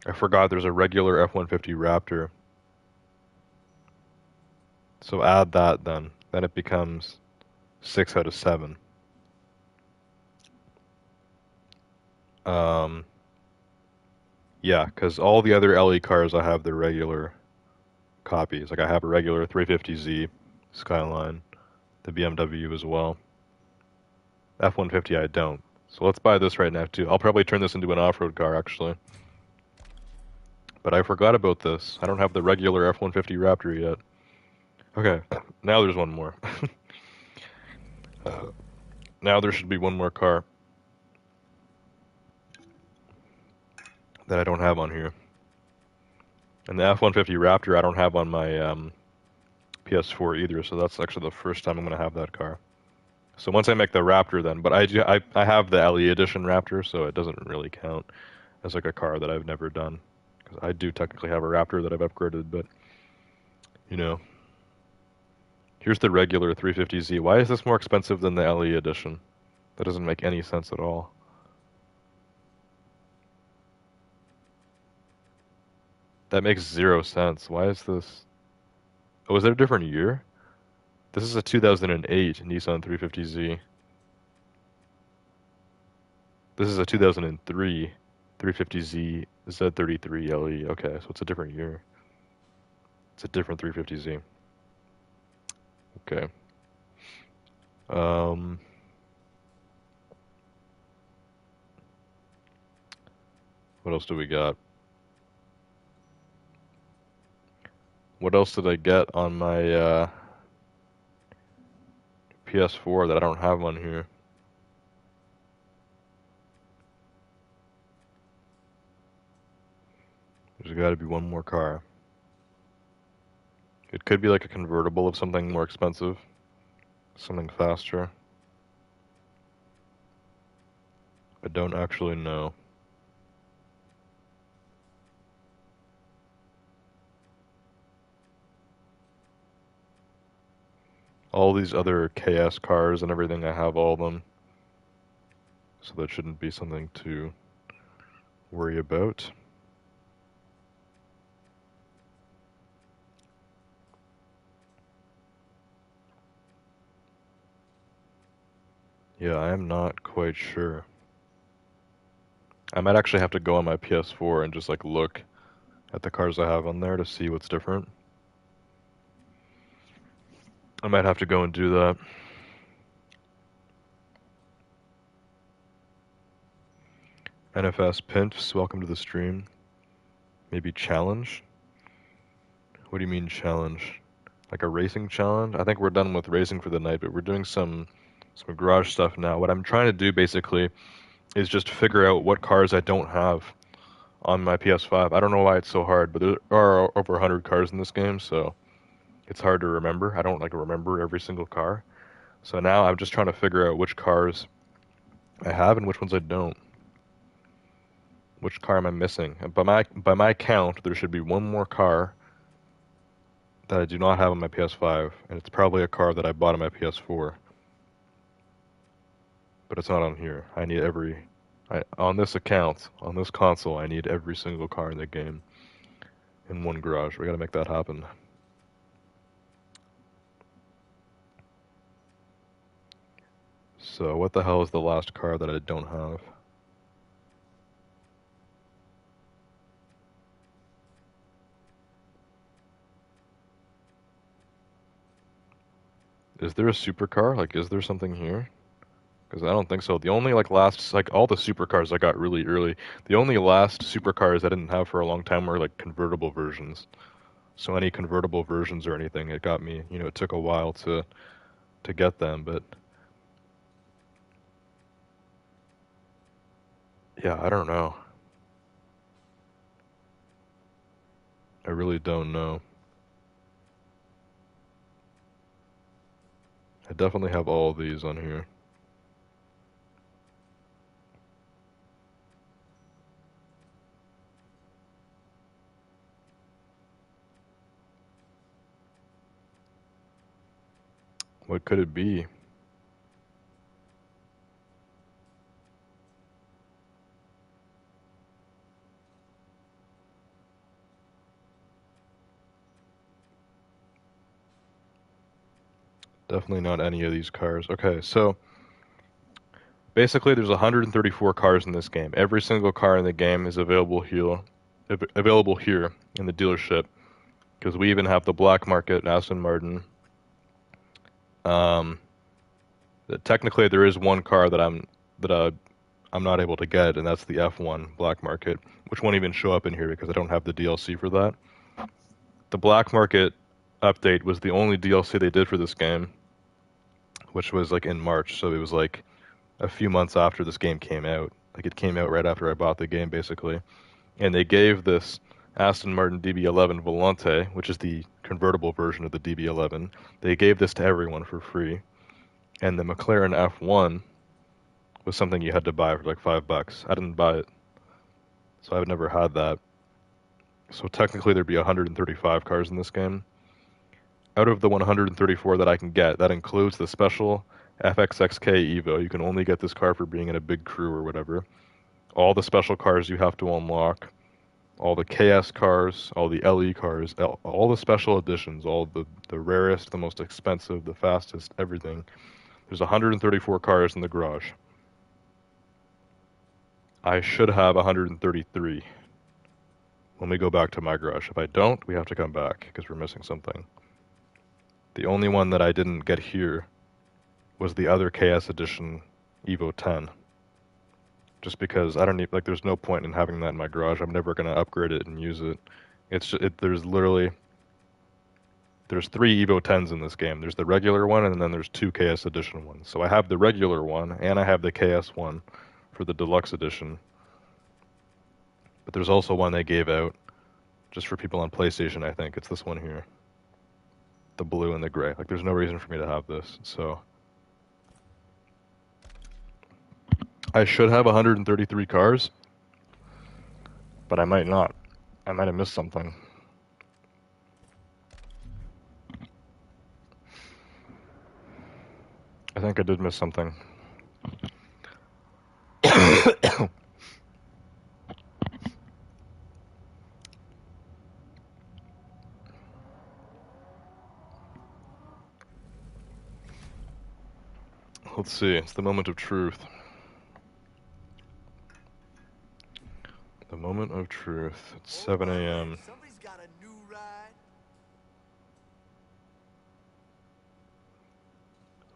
I forgot there's a regular F-150 Raptor. So add that then. Then it becomes 6 out of 7. Yeah, because all the other LE cars I have the regular copies. Like I have a regular 350Z Skyline, the BMW as well. F-150 I don't. So let's buy this right now too. I'll probably turn this into an off-road car actually. But I forgot about this. I don't have the regular F-150 Raptor yet. Okay, now there's one more. Now there should be one more car that I don't have on here. And the F-150 Raptor I don't have on my PS4 either, so that's actually the first time I'm going to have that car. So once I make the Raptor then, but I have the LE Edition Raptor, so it doesn't really count as like a car that I've never done. Because I do technically have a Raptor that I've upgraded, but, you know. Here's the regular 350Z. Why is this more expensive than the LE Edition? That doesn't make any sense at all. That makes 0 sense. Why is this... Oh, is that a different year? This is a 2008 Nissan 350Z. This is a 2003 350Z Z33 LE. Okay, so it's a different year. It's a different 350Z. Okay. What else do we got? What else did I get on my PS4 that I don't have on here? There's got to be one more car. It could be like a convertible of something more expensive, something faster. I don't actually know. All these other KS cars and everything, I have all of them. So that shouldn't be something to worry about. Yeah, I am not quite sure. I might actually have to go on my PS4 and just like look at the cars I have on there to see what's different. I might have to go and do that. NFS Pints, welcome to the stream. Maybe challenge? What do you mean challenge? Like a racing challenge? I think we're done with racing for the night, but we're doing some garage stuff now. What I'm trying to do basically is just figure out what cars I don't have on my PS5. I don't know why it's so hard, but there are over 100 cars in this game, so it's hard to remember. I don't like remember every single car. So now I'm just trying to figure out which cars I have and which ones I don't. Which car am I missing? And by my count, there should be one more car that I do not have on my PS5, and it's probably a car that I bought on my PS4. But it's not on here. I need on this account, on this console, I need every single car in the game in one garage. We gotta make that happen. So what the hell is the last car that I don't have? Is there a supercar? Like, is there something here? Because I don't think so. The only all the supercars I got really early. The only last supercars I didn't have for a long time were like convertible versions. So any convertible versions or anything, it got me. It took a while to get them, but yeah, I don't know. I really don't know. I definitely have all of these on here. What could it be? Definitely not any of these cars. Okay, so basically there's 134 cars in this game. Every single car in the game is available here in the dealership, because we even have the black market Aston Martin. Um, Technically there is one car that I'm not able to get, and that's the F1 black market, which won't even show up in here because I don't have the DLC for that. The black market update was the only DLC they did for this game, which was like in March, so it was like a few months after this game came out. Like it came out right after I bought the game, basically. And they gave this Aston Martin DB11 Volante, which is the convertible version of the DB11. They gave this to everyone for free. And the McLaren F1 was something you had to buy for like $5. I didn't buy it, so I've never had that. So technically there'd be 135 cars in this game. Out of the 134 that I can get, that includes the special FXXK Evo. You can only get this car for being in a big crew or whatever. All the special cars you have to unlock, all the KS cars, all the LE cars, all the special editions, all the rarest, the most expensive, the fastest, everything. There's 134 cars in the garage. I should have 133 when we go back to my garage. If I don't, we have to come back because we're missing something. The only one that I didn't get here was the other KS edition Evo 10. Just because I don't need, like, there's no point in having that in my garage. I'm never going to upgrade it and use it. There's three Evo 10s in this game. There's the regular one, and then there's two KS edition ones. So I have the regular one, and I have the KS one for the deluxe edition. But there's also one they gave out just for people on PlayStation, I think. It's this one here. The blue and the gray. Like, there's no reason for me to have this, so I should have 133 cars, but I might not. I might have missed something. I think I did miss something. Let's see. It's the moment of truth. The moment of truth. It's 7 a.m. Somebody's got a new ride.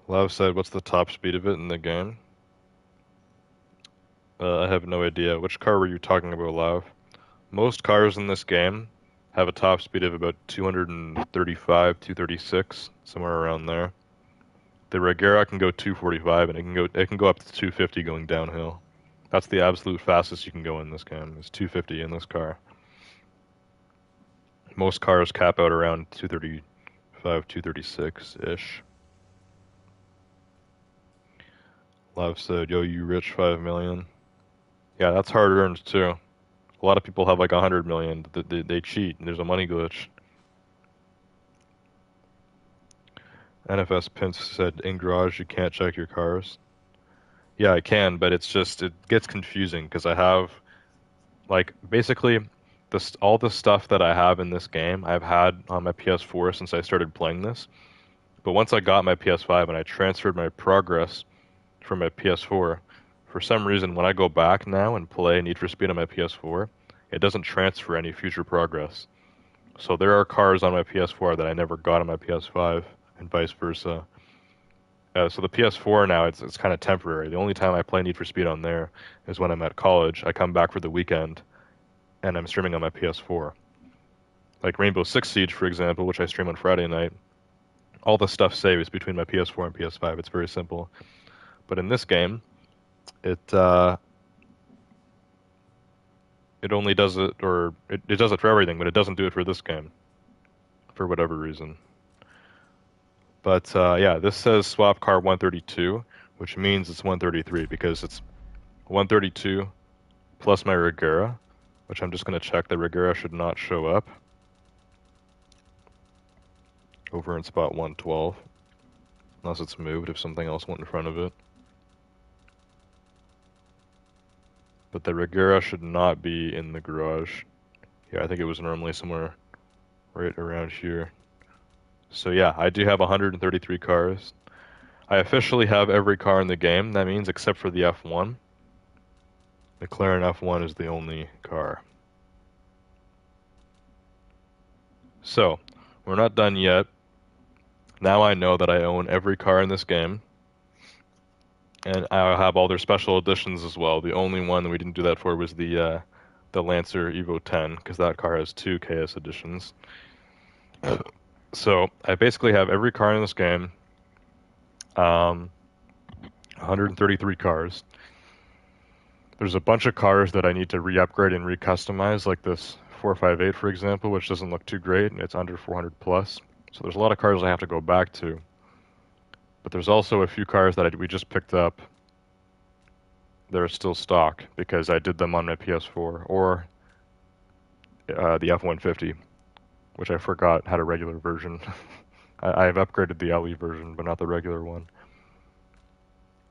Lav said, what's the top speed of it in the game? I have no idea. Which car were you talking about, Lav? Most cars in this game have a top speed of about 235, 236, somewhere around there. The Regera can go 245, and it can go up to 250 going downhill. That's the absolute fastest you can go in this game. Is 250 in this car. Most cars cap out around 235, 236 ish. Lav said, "Yo, you rich 5 million." Yeah, that's hard earned too. A lot of people have like 100 million. They cheat. There's a money glitch. NFS Pince said, in garage you can't check your cars. Yeah, I can, but it gets confusing because I have, like, basically, all the stuff that I have in this game, I've had on my PS4 since I started playing this. But once I got my PS5 and I transferred my progress from my PS4, for some reason, when I go back now and play Need for Speed on my PS4, it doesn't transfer any future progress. So there are cars on my PS4 that I never got on my PS5, and vice versa. So the PS4 now, it's kind of temporary. The only time I play Need for Speed on there is when I'm at college. I come back for the weekend, and I'm streaming on my PS4. Like Rainbow Six Siege, for example, which I stream on Friday night. All the stuff saves between my PS4 and PS5. It's very simple. But in this game, it only does it, or it does it for everything, but it doesn't do it for this game, for whatever reason. But yeah, this says swap car 132, which means it's 133 because it's 132 plus my Regera, which I'm just going to check. The Regera should not show up over in spot 112, unless it's moved if something else went in front of it. But the Regera should not be in the garage. Yeah, I think it was normally somewhere right around here. So yeah, I do have 133 cars. I officially have every car in the game. That means except for the F1. McLaren F1 is the only car. So, we're not done yet. Now I know that I own every car in this game. And I'll have all their special editions as well. The only one that we didn't do that for was the Lancer Evo 10, because that car has 2 KS editions. So I basically have every car in this game, 133 cars. There's a bunch of cars that I need to re-upgrade and re-customize, like this 458, for example, which doesn't look too great, and it's under 400 plus. So there's a lot of cars I have to go back to. But there's also a few cars that we just picked up that are still stock, because I did them on my PS4, or the F-150. Which I forgot had a regular version. I've upgraded the LE version, but not the regular one.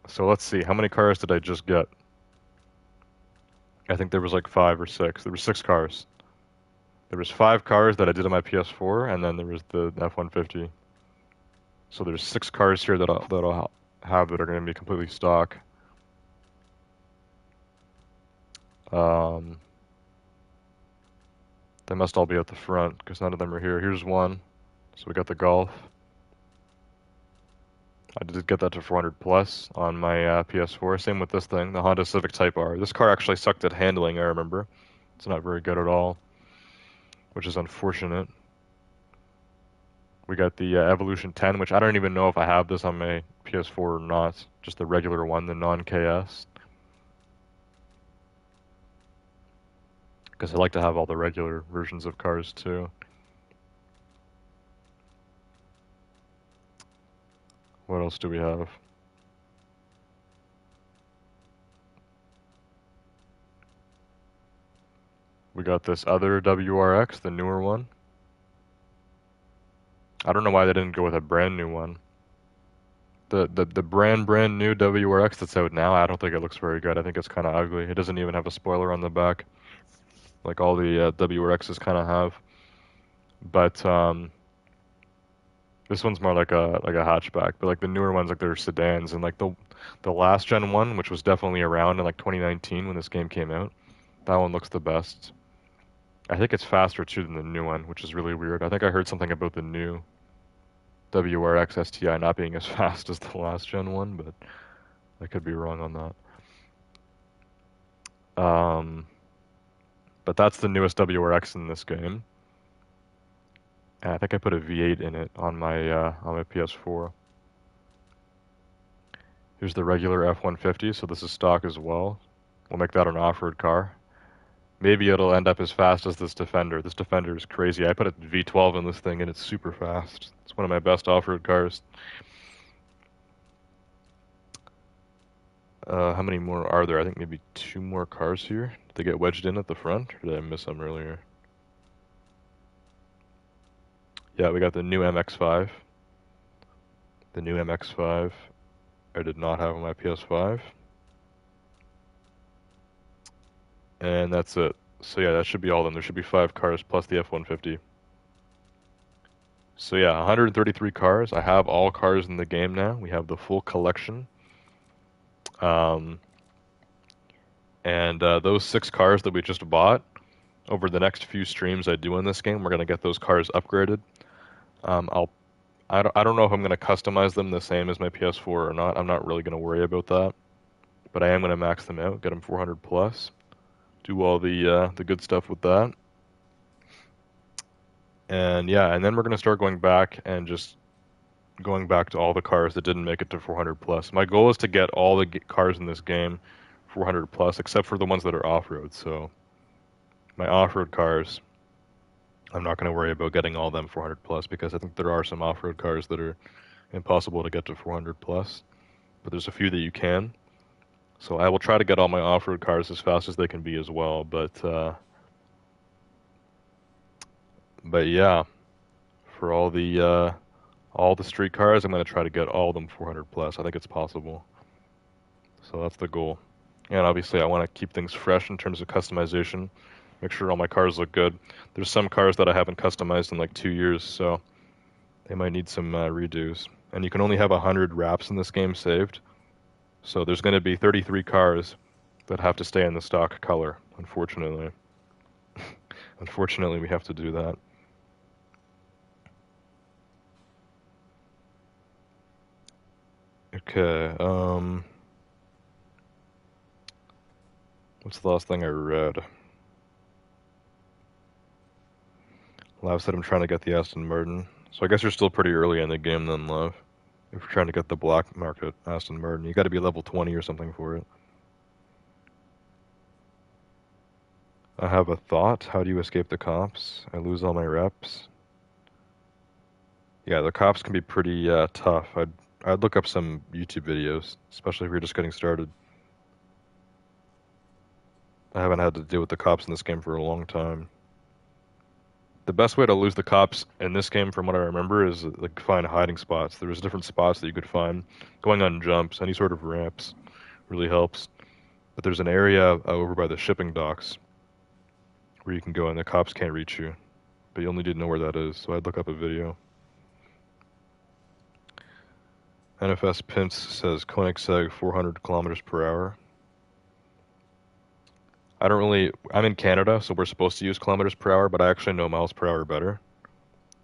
So let's see, how many cars did I just get? I think there was like 5 or 6. There were 6 cars. There was 5 cars that I did on my PS4, and then there was the F-150. So there's 6 cars here that I'll have that are going to be completely stock. They must all be at the front, because none of them are here. Here's one. So we got the Golf. I did get that to 400 plus on my PS4. Same with this thing, the Honda Civic Type R. This car actually sucked at handling, I remember. It's not very good at all, which is unfortunate. We got the Evolution 10, which I don't even know if I have this on my PS4 or not. Just the regular one, the non-KS. Because I like to have all the regular versions of cars too. What else do we have? We got this other WRX, the newer one. I don't know why they didn't go with a brand new one. The brand new WRX that's out now, I don't think it looks very good. I think it's kind of ugly. It doesn't even have a spoiler on the back, like all the WRXs kind of have. But This one's more like a hatchback, but like the newer ones, like they're sedans, and like the last gen one, which was definitely around in like 2019 when this game came out, that one looks the best. I think it's faster too than the new one, which is really weird. I think I heard something about the new WRX STI not being as fast as the last gen one, but I could be wrong on that. But that's the newest WRX in this game. And I think I put a V8 in it on my PS4. Here's the regular F-150, so this is stock as well. We'll make that an off-road car. Maybe it'll end up as fast as this Defender. This Defender is crazy. I put a V12 in this thing and it's super fast. It's one of my best off-road cars. How many more are there? I think maybe 2 more cars here. Did they get wedged in at the front, or did I miss them earlier? Yeah, we got the new MX-5. The new MX-5 I did not have on my PS5. And that's it. So yeah, that should be all of them. There should be 5 cars plus the F-150. So yeah, 133 cars. I have all cars in the game now. We have the full collection. And those 6 cars that we just bought, over the next few streams I do in this game, we're gonna get those cars upgraded. I don't know if I'm gonna customize them the same as my PS4 or not. I'm not really gonna worry about that, but I am gonna max them out, get them 400 plus, do all the good stuff with that. And yeah, and then we're gonna start going back and just going back to all the cars that didn't make it to 400 plus. My goal is to get all the cars in this game 400 plus, except for the ones that are off-road. So my off-road cars, I'm not going to worry about getting all them 400 plus because I think there are some off-road cars that are impossible to get to 400 plus, but there's a few that you can. So I will try to get all my off-road cars as fast as they can be as well. But yeah, for all the street cars, I'm going to try to get all of them 400 plus. I think it's possible. So that's the goal. And obviously, I want to keep things fresh in terms of customization. Make sure all my cars look good. There's some cars that I haven't customized in like 2 years, so they might need some redos. And you can only have 100 wraps in this game saved. So there's going to be 33 cars that have to stay in the stock color, unfortunately. Unfortunately, we have to do that. Okay, what's the last thing I read? Lav said I'm trying to get the Aston Martin. So I guess you're still pretty early in the game then, Lav. If you're trying to get the black market Aston Martin, you got to be level 20 or something for it. I have a thought. How do you escape the cops? I lose all my reps. Yeah, the cops can be pretty tough. I'd look up some YouTube videos, especially if you're just getting started. I haven't had to deal with the cops in this game for a long time. The best way to lose the cops in this game, from what I remember, is like find hiding spots. There was different spots that you could find. Going on jumps, any sort of ramps, really helps. But there's an area over by the shipping docks where you can go and the cops can't reach you. But you only need to know where that is, so I'd look up a video. NFS Pimps says Koenigsegg 400 kilometers per hour. I'm in Canada, so we're supposed to use kilometers per hour, but I actually know miles per hour better.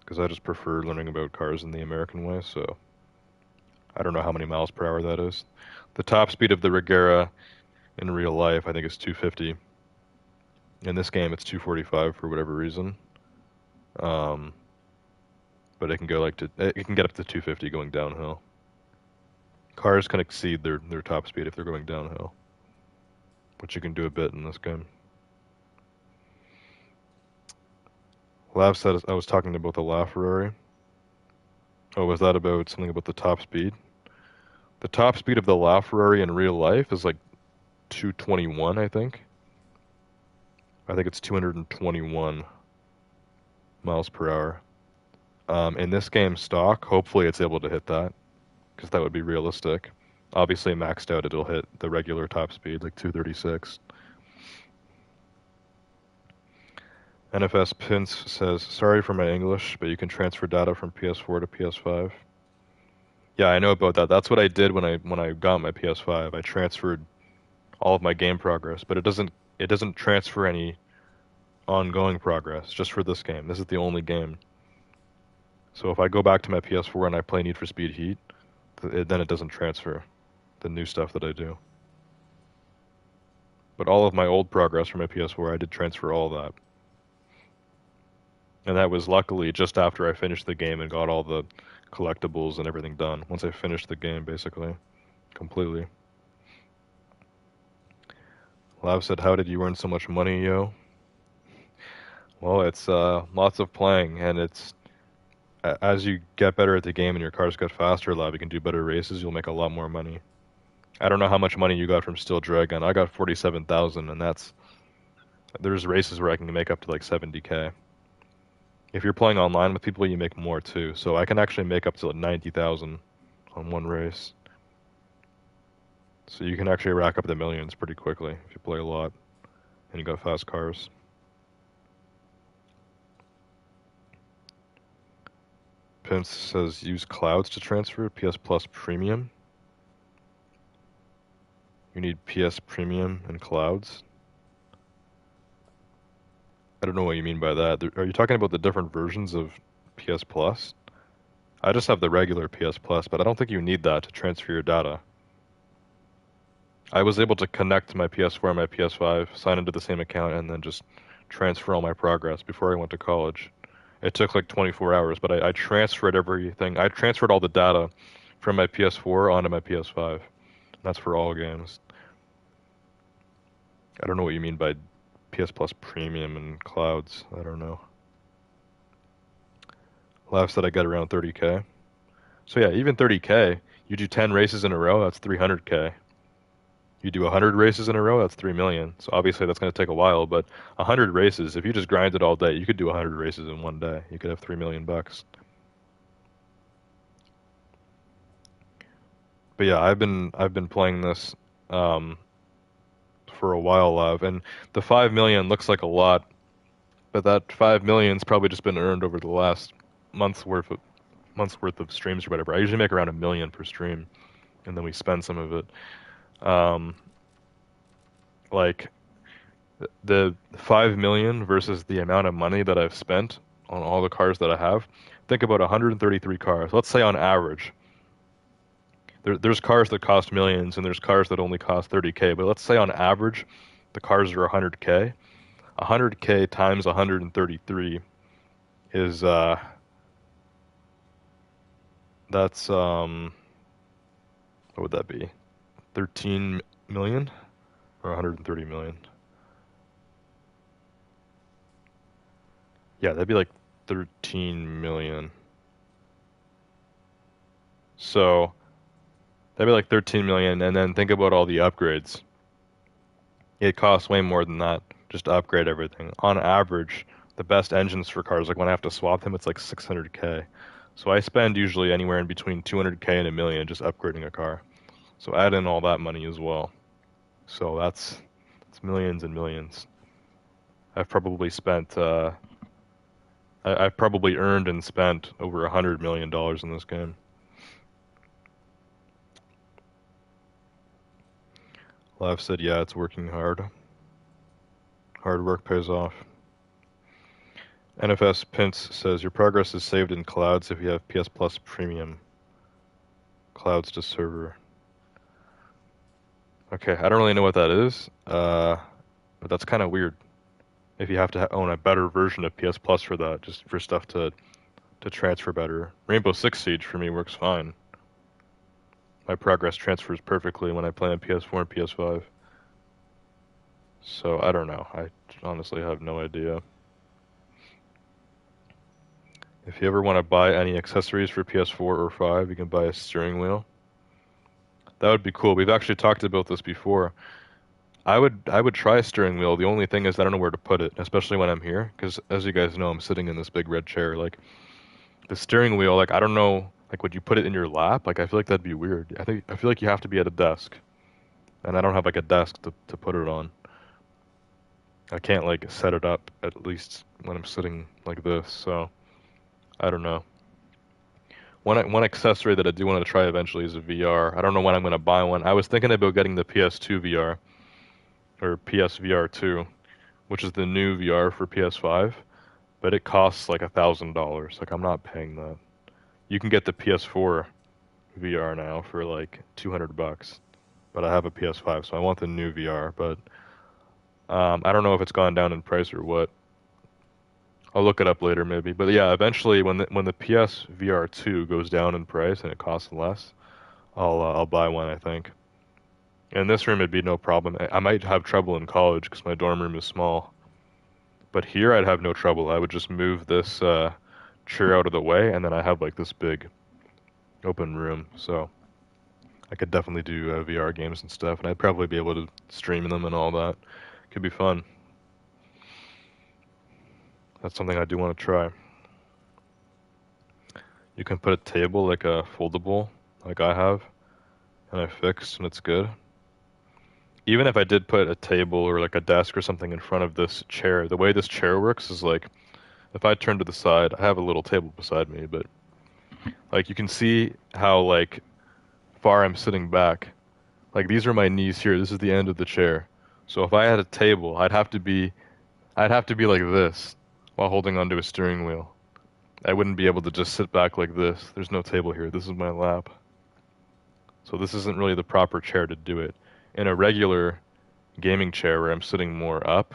Because I just prefer learning about cars in the American way, so I don't know how many miles per hour that is. The top speed of the Regera in real life, I think, is 250. In this game, it's 245 for whatever reason. But it can get up to 250 going downhill. Cars can exceed their top speed if they're going downhill, which you can do a bit in this game. Lav said I was talking about the LaFerrari. Oh, was that about something about the top speed? The top speed of the LaFerrari in real life is like 221, I think. I think it's 221 miles per hour. In this game stock, hopefully it's able to hit that, because that would be realistic. Obviously maxed out, it'll hit the regular top speed, like 236. NFS Pince says, sorry for my English, but you can transfer data from PS4 to PS5. Yeah, I know about that. That's what I did when I got my PS5. I transferred all of my game progress, but it doesn't transfer any ongoing progress just for this game. This is the only game. So if I go back to my PS4 and I play Need for Speed Heat, then it doesn't transfer the new stuff that I do. But all of my old progress from my PS4, I did transfer all that. And that was luckily just after I finished the game and got all the collectibles and everything done. Once I finished the game, basically. Completely. Lav said, how did you earn so much money, yo? Well, it's lots of playing, and it's as you get better at the game and your cars get faster, Lav, you can do better races, you'll make a lot more money. I don't know how much money you got from Steel Dragon. I got 47,000, and there's races where I can make up to like 70K. If you're playing online with people, you make more too. So I can actually make up to like 90,000 on one race. So you can actually rack up the millions pretty quickly if you play a lot and you got fast cars. Pince says use clouds to transfer PS Plus Premium. You need PS Premium and clouds. I don't know what you mean by that. Are you talking about the different versions of PS Plus? I just have the regular PS Plus, but I don't think you need that to transfer your data. I was able to connect my PS4 and my PS5, sign into the same account, and then just transfer all my progress before I went to college. It took like 24 hours, but I transferred everything. I transferred all the data from my PS4 onto my PS5. That's for all games. I don't know what you mean by PS Plus Premium and clouds. I don't know. Lav said I got around 30K. So yeah, even 30K, you do 10 races in a row, that's 300K. You do 100 races in a row, that's 3 million. So obviously that's going to take a while, but 100 races, if you just grind it all day, you could do 100 races in one day. You could have 3 million bucks. But yeah, I've been playing this for a while, Lav, and the 5 million looks like a lot, but that 5 million's probably just been earned over the last month's worth of streams or whatever. I usually make around 1 million per stream, and then we spend some of it. Um, like the 5 million versus the amount of money that I've spent on all the cars that I have. Think about 133 cars. Let's say on average, there's cars that cost millions and there's cars that only cost 30K. But let's say on average, the cars are 100K. 100K times 133 is that's what would that be? 13 million or 130 million? Yeah, that'd be like 13 million. So that'd be like 13 million, and then think about all the upgrades. It costs way more than that just to upgrade everything. On average, the best engines for cars, like when I have to swap them, it's like 600K. So I spend usually anywhere in between 200K and 1 million just upgrading a car. So add in all that money as well. So it's millions and millions. I've probably spent I've probably earned and spent over $100 million in this game. Lav said, yeah, it's working hard. Hard work pays off. NFS Pince says, your progress is saved in clouds if you have PS Plus Premium. Clouds to server. Okay, I don't really know what that is, but that's kind of weird. If you have to own a better version of PS Plus for that, just for stuff to transfer better. Rainbow Six Siege for me works fine. My progress transfers perfectly when I play on PS4 and PS5. So I don't know. I honestly have no idea. If you ever want to buy any accessories for PS4 or 5, you can buy a steering wheel. That would be cool. We've actually talked about this before. I would try a steering wheel. The only thing is I don't know where to put it, especially when I'm here, because as you guys know, I'm sitting in this big red chair. Like the steering wheel, like I don't know, like would you put it in your lap? Like I feel like that'd be weird. I feel like you have to be at a desk, and I don't have like a desk to put it on. I can't like set it up at least when I'm sitting like this, so I don't know. One accessory that I do want to try eventually is a VR. I don't know when I'm going to buy one. I was thinking about getting the PS2 VR or PSVR 2, which is the new VR for PS5, but it costs like $1,000. Like I'm not paying that. You can get the PS4 VR now for like $200, but I have a PS5, so I want the new VR. But I don't know if it's gone down in price or what. I'll look it up later maybe. But yeah, eventually when the PS VR 2 goes down in price and it costs less, I'll buy one, I think. In this room it'd be no problem. I might have trouble in college because my dorm room is small. But here I'd have no trouble. I would just move this chair out of the way and then I have like this big open room. So I could definitely do VR games and stuff, and I'd probably be able to stream them and all that. Could be fun. That's something I do want to try. You can put a table like a foldable, like I have, and I fixed, and it's good. Even if I did put a table or like a desk or something in front of this chair, the way this chair works is like, if I turn to the side, I have a little table beside me, but like you can see how like far I'm sitting back. Like these are my knees here. This is the end of the chair. So if I had a table, I'd have to be like this while holding onto a steering wheel. I wouldn't be able to just sit back like this. There's no table here. This is my lap. So this isn't really the proper chair to do it. In a regular gaming chair where I'm sitting more up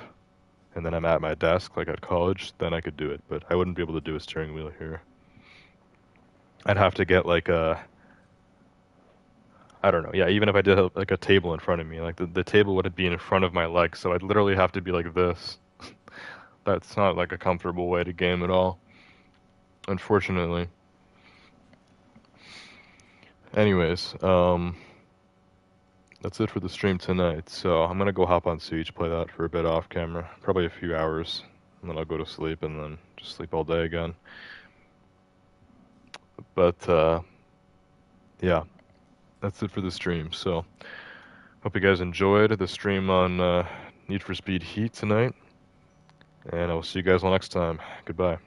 and then I'm at my desk like at college, then I could do it, but I wouldn't be able to do a steering wheel here. I'd have to get like a, I don't know. Yeah, even if I did have like a table in front of me, like the table would be in front of my legs, so I'd literally have to be like this. That's not like a comfortable way to game at all, unfortunately. Anyways, that's it for the stream tonight. So I'm gonna go hop on Siege, play that for a bit off camera, probably a few hours, and then I'll go to sleep and then just sleep all day again. But yeah, that's it for the stream. So hope you guys enjoyed the stream on Need for Speed Heat tonight, and I will see you guys all next time. Goodbye.